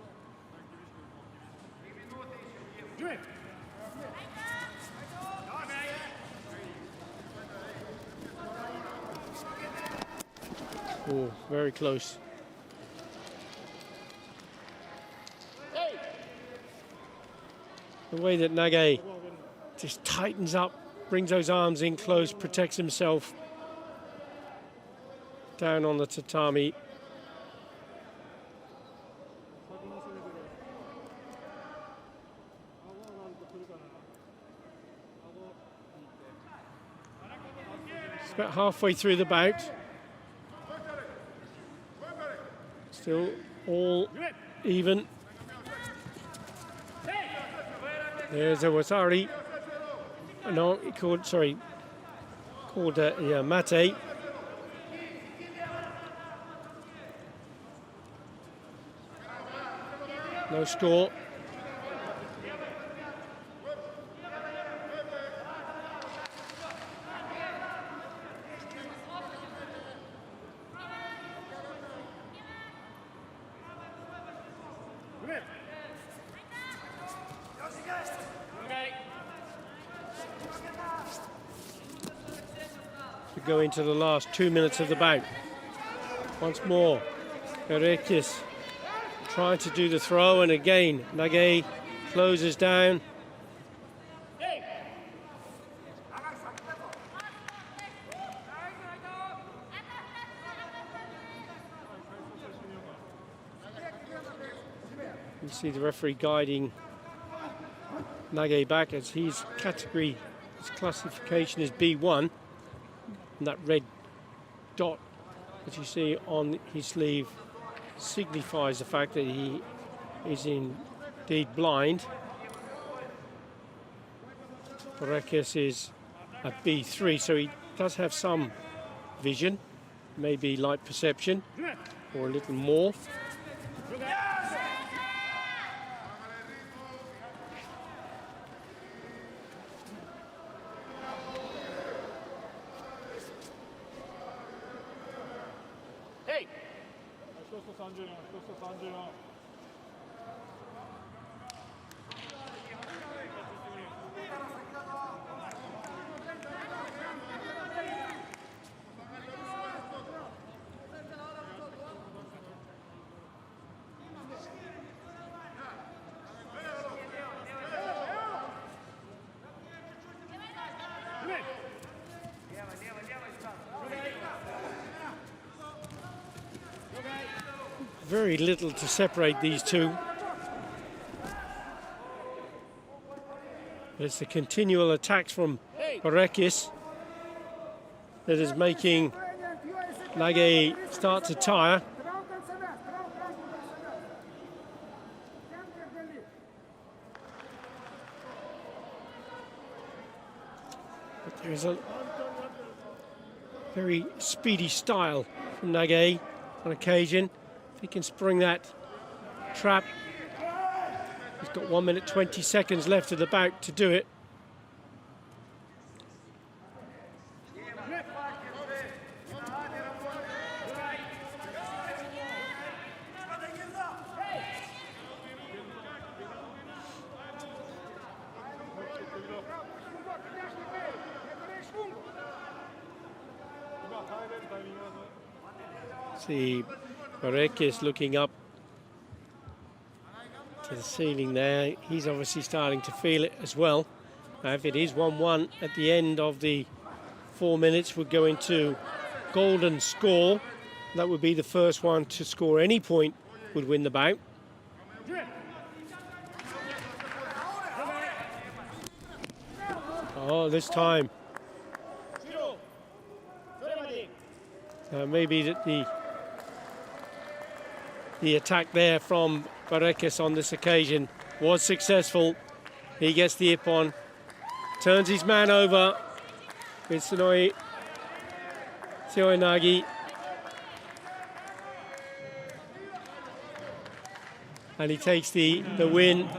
Speaker 1: Oh, very close. The way that Nagai just tightens up, brings those arms in close, protects himself down on the tatami. It's about halfway through the bout. Still all even. There's a Wasari. No, he called, sorry, called Mate. No score. We go into the last 2 minutes of the bout. Once more, Bareikis trying to do the throw, and again, Nagai closes down. You see the referee guiding Nagai back as his category, his classification is B1. And that red dot that you see on his sleeve signifies the fact that he is indeed blind. Bareikis is at B3, so he does have some vision, maybe light perception, or a little more. Very little to separate these two. It's the continual attacks from Bareikis that is making Nagai start to tire. But there is a very speedy style from Nagai on occasion. He can spring that trap. He's got 1 minute 20 seconds left of the bout to do it. See Bareikis looking up to the ceiling there. He's obviously starting to feel it as well. If it is 1-1 at the end of the 4 minutes, we'll go into golden score. That would be the first one to score any point would win the bout. Oh, this time. Maybe that the attack there from Bareikis on this occasion was successful. He gets the ippon, turns his man over. It's Tsunoi Seoinagi. And he takes the win.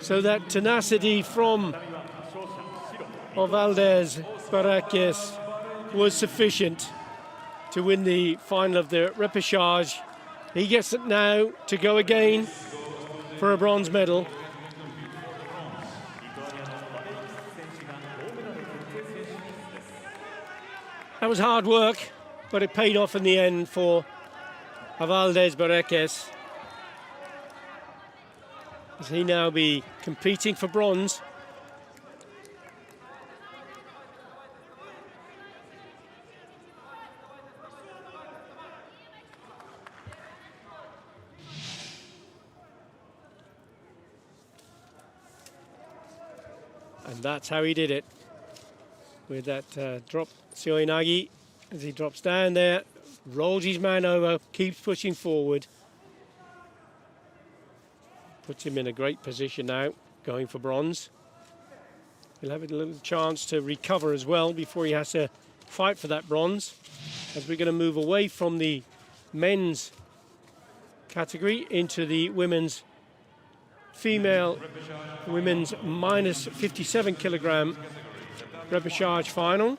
Speaker 1: So that tenacity from Valdez Bareikis was sufficient to win the final of the repechage. He gets it now to go again for a bronze medal. That was hard work, but it paid off in the end for Valdez Bareikis. As he now be competing for bronze. And that's how he did it. With that drop, Nagi, as he drops down there, rolls his man over, keeps pushing forward. Puts him in a great position now, going for bronze. He'll have a little chance to recover as well before he has to fight for that bronze. As we're going to move away from the men's category into the women's women's minus 57 kilogram repechage final.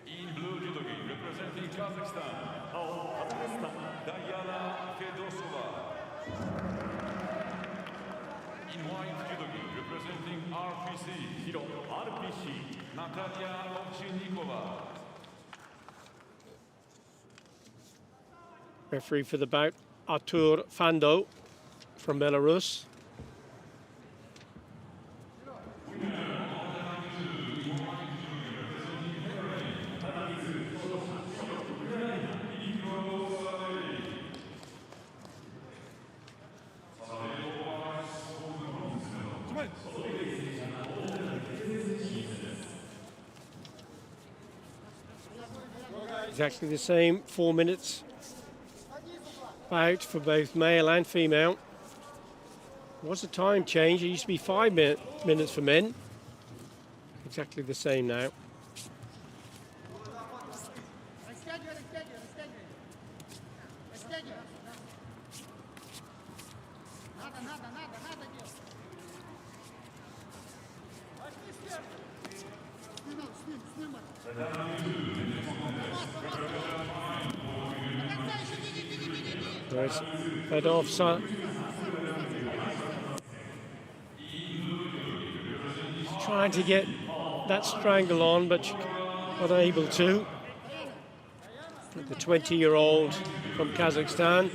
Speaker 2: In blue judo gi, representing Kazakhstan, Iaia Fedossova. In white judo gi, representing RPC, Natalia Ovchinnikova.
Speaker 1: Referee for the bout, Artur Fando from Belarus. Exactly the same 4 minutes bout for both male and female. Was a time change. It used to be 5 minutes for men. Exactly the same now. There's Fedossova. Trying to get that strangle on, but she not able to. The 20-year-old from Kazakhstan.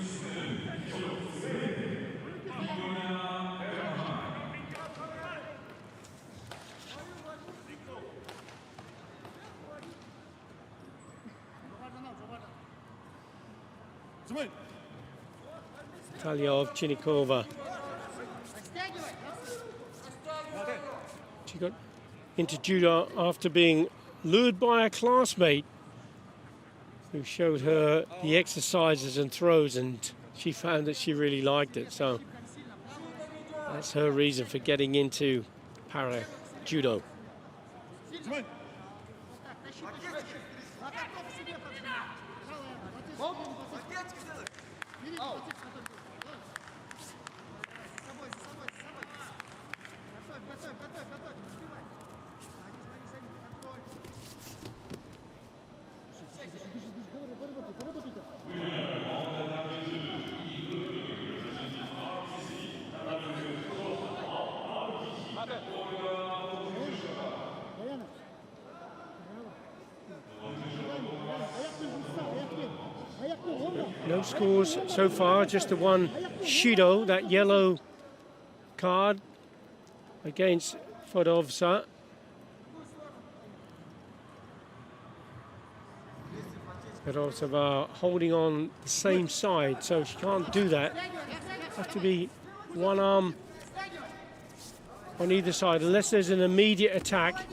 Speaker 1: Natalia Ovchinnikova. She got into judo after being lured by a classmate who showed her the exercises and throws, and she found that she really liked it. So that's her reason for getting into para judo. No scores so far, just the one Shido, that yellow card against Fedossova. Fedossova holding on the same side, so she can't do that. Have to be one arm on either side, unless there's an immediate attack.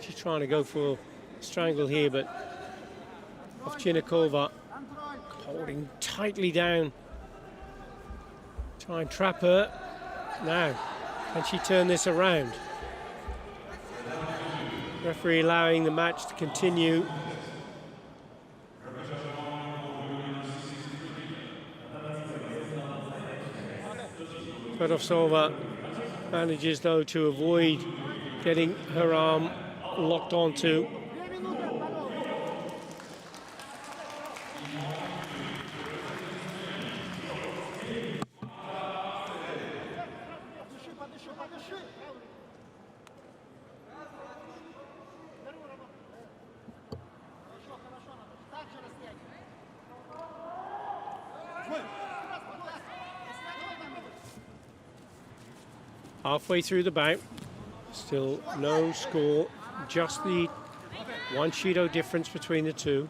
Speaker 1: She's trying to go for a strangle here, but Ovchinnikova holding tightly down. Try and trap her. Now, can she turn this around? Referee allowing the match to continue. Fedossova manages, though, to avoid getting her arm locked onto. Halfway through the bout, still no score, just the one Shido difference between the two.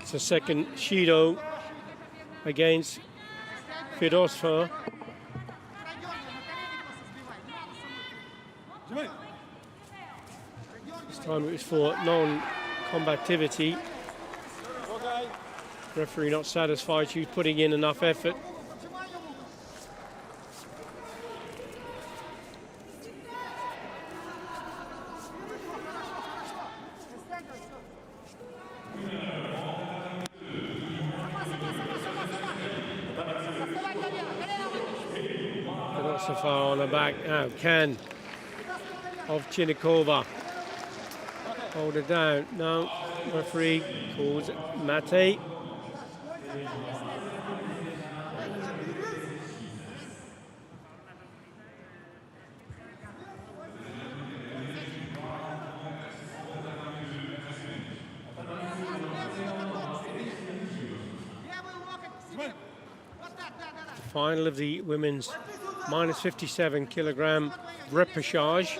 Speaker 1: It's a second Shido against Fedossova. This time it was for non-combativity. Referee not satisfied, she was putting in enough effort. Fedossova on the back now, can Ovchinnikova hold her down? No, referee calls mate. Final of the women's minus 57 kilogram repechage.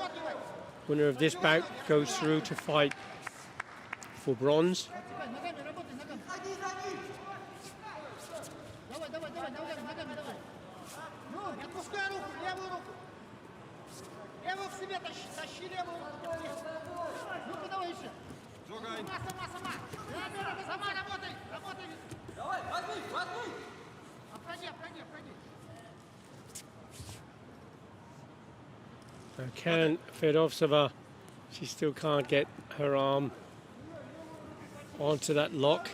Speaker 1: Winner of this bout goes through to fight for bronze. Can Fedossova, she still can't get her arm onto that lock.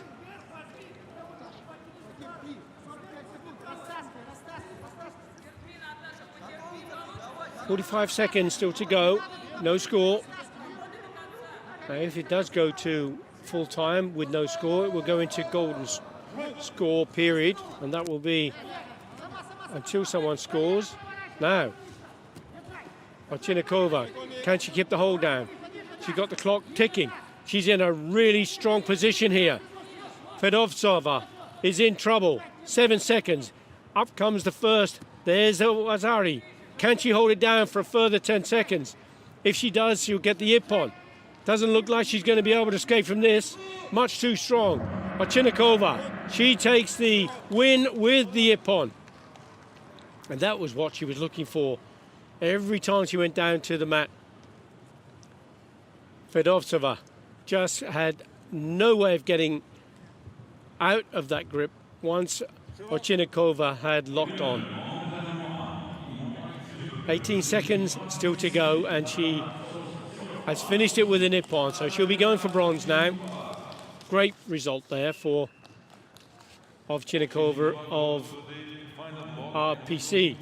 Speaker 1: .45 seconds still to go, no score. Now if it does go to full time with no score, it will go into golden score period, and that will be until someone scores. Now, Ovchinnikova, can she keep the hold down? She got the clock ticking. She's in a really strong position here. Fedossova is in trouble. 7 seconds. Up comes the first. There's Azari. Can she hold it down for a further 10 seconds? If she does, she'll get the ippon. Doesn't look like she's going to be able to escape from this. Much too strong. Ovchinnikova, she takes the win with the ippon. And that was what she was looking for. Every time she went down to the mat, Fedossova just had no way of getting out of that grip once Ovchinnikova had locked on. 18 seconds still to go, and she has finished it with an ippon, so she'll be going for bronze now. Great result there for Ovchinnikova of RPC.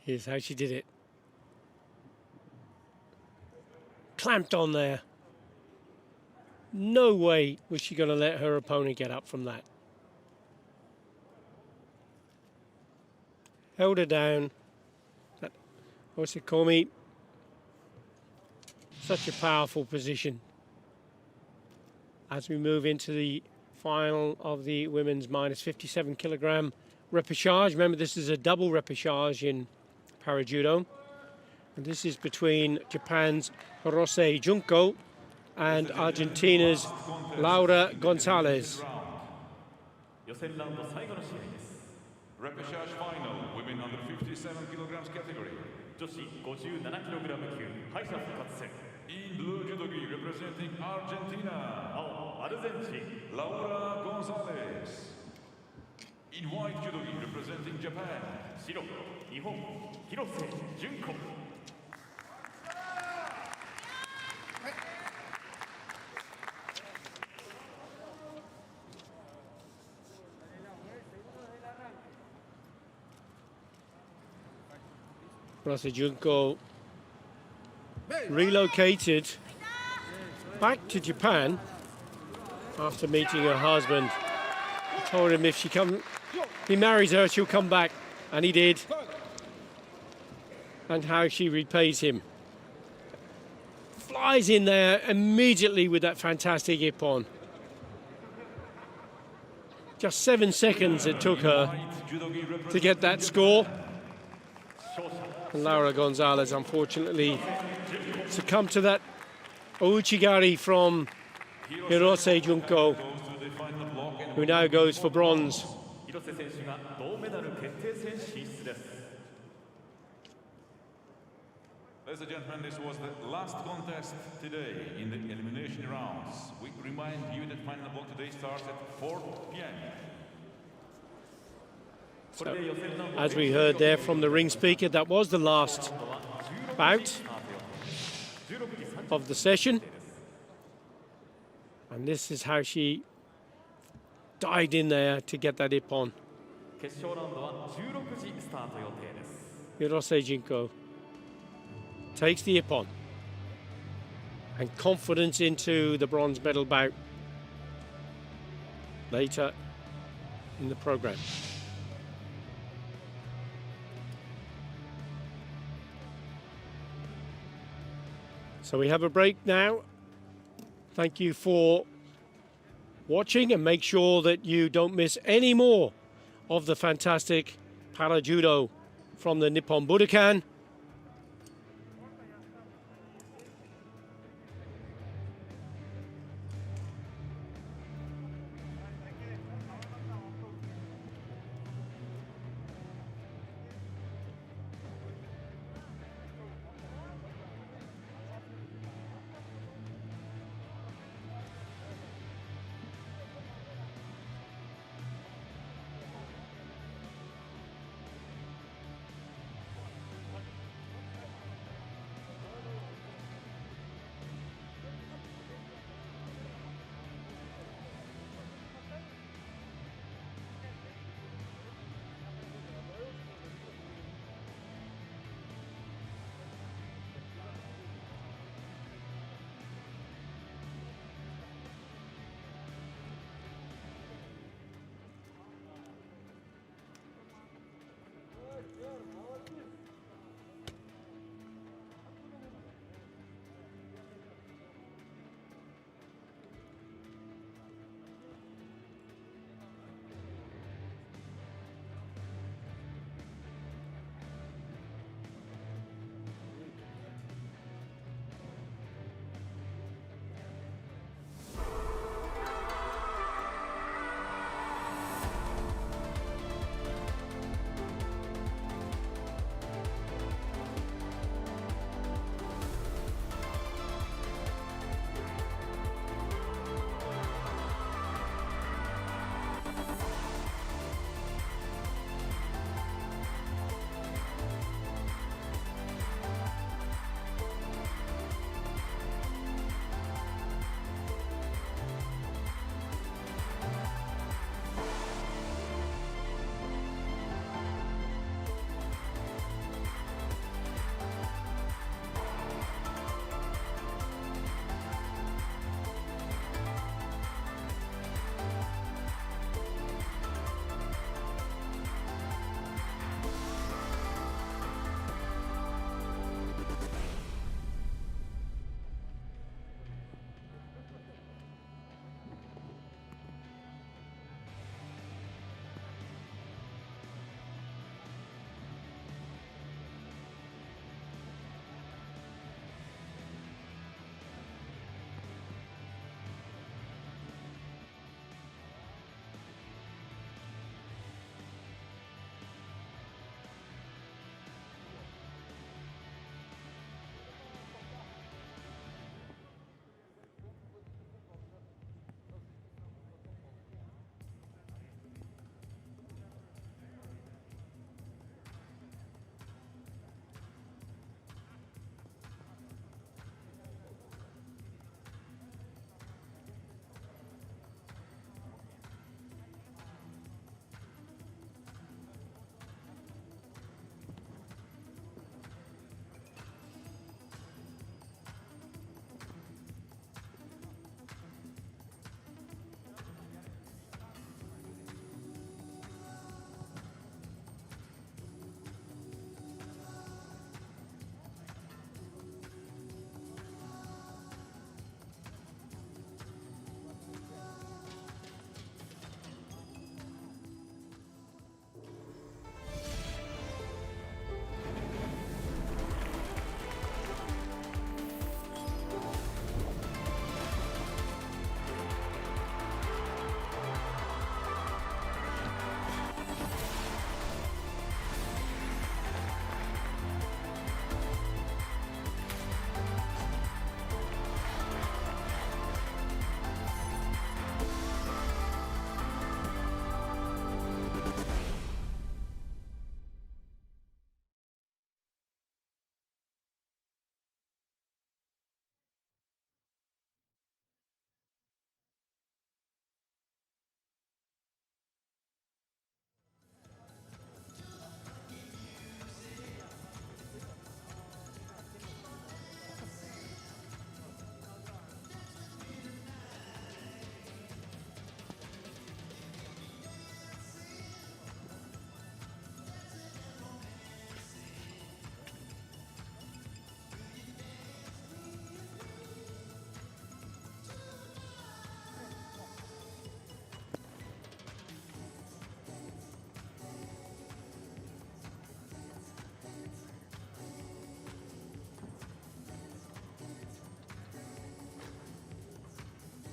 Speaker 1: Here's how she did it. Clamped on there. No way was she going to let her opponent get up from that. Held her down. Osikomi. Such a powerful position. As we move into the final of the women's minus 57 kilogram repechage. Remember, this is a double repechage in Parajudo. And this is between Japan's Hirose Junko and Argentina's Laura Gonzalez.
Speaker 2: Repechage final, women under 57 kilograms category. In blue judogi representing Argentina, Laura Gonzalez. In white judogi representing Japan, Hirose Junko.
Speaker 1: Hirose Junko relocated back to Japan after meeting her husband. He told him if he marries her, she'll come back, and he did. And how she repays him. Flies in there immediately with that fantastic ippon. Just 7 seconds it took her to get that score. And Laura Gonzalez unfortunately succumbed to that ouchigari from Hirose Junko, who now goes for bronze.
Speaker 2: Ladies and gentlemen, this was the last contest today in the elimination rounds. We remind you that final block today starts at 4 p.m.
Speaker 1: So, as we heard there from the ring speaker, that was the last bout of the session. And this is how she dived in there to get that ippon. Hirose Junko takes the ippon and confidence into the bronze medal bout later in the program. So we have a break now. Thank you for watching, and make sure that you don't miss any more of the fantastic para judo from the Nippon Budokan.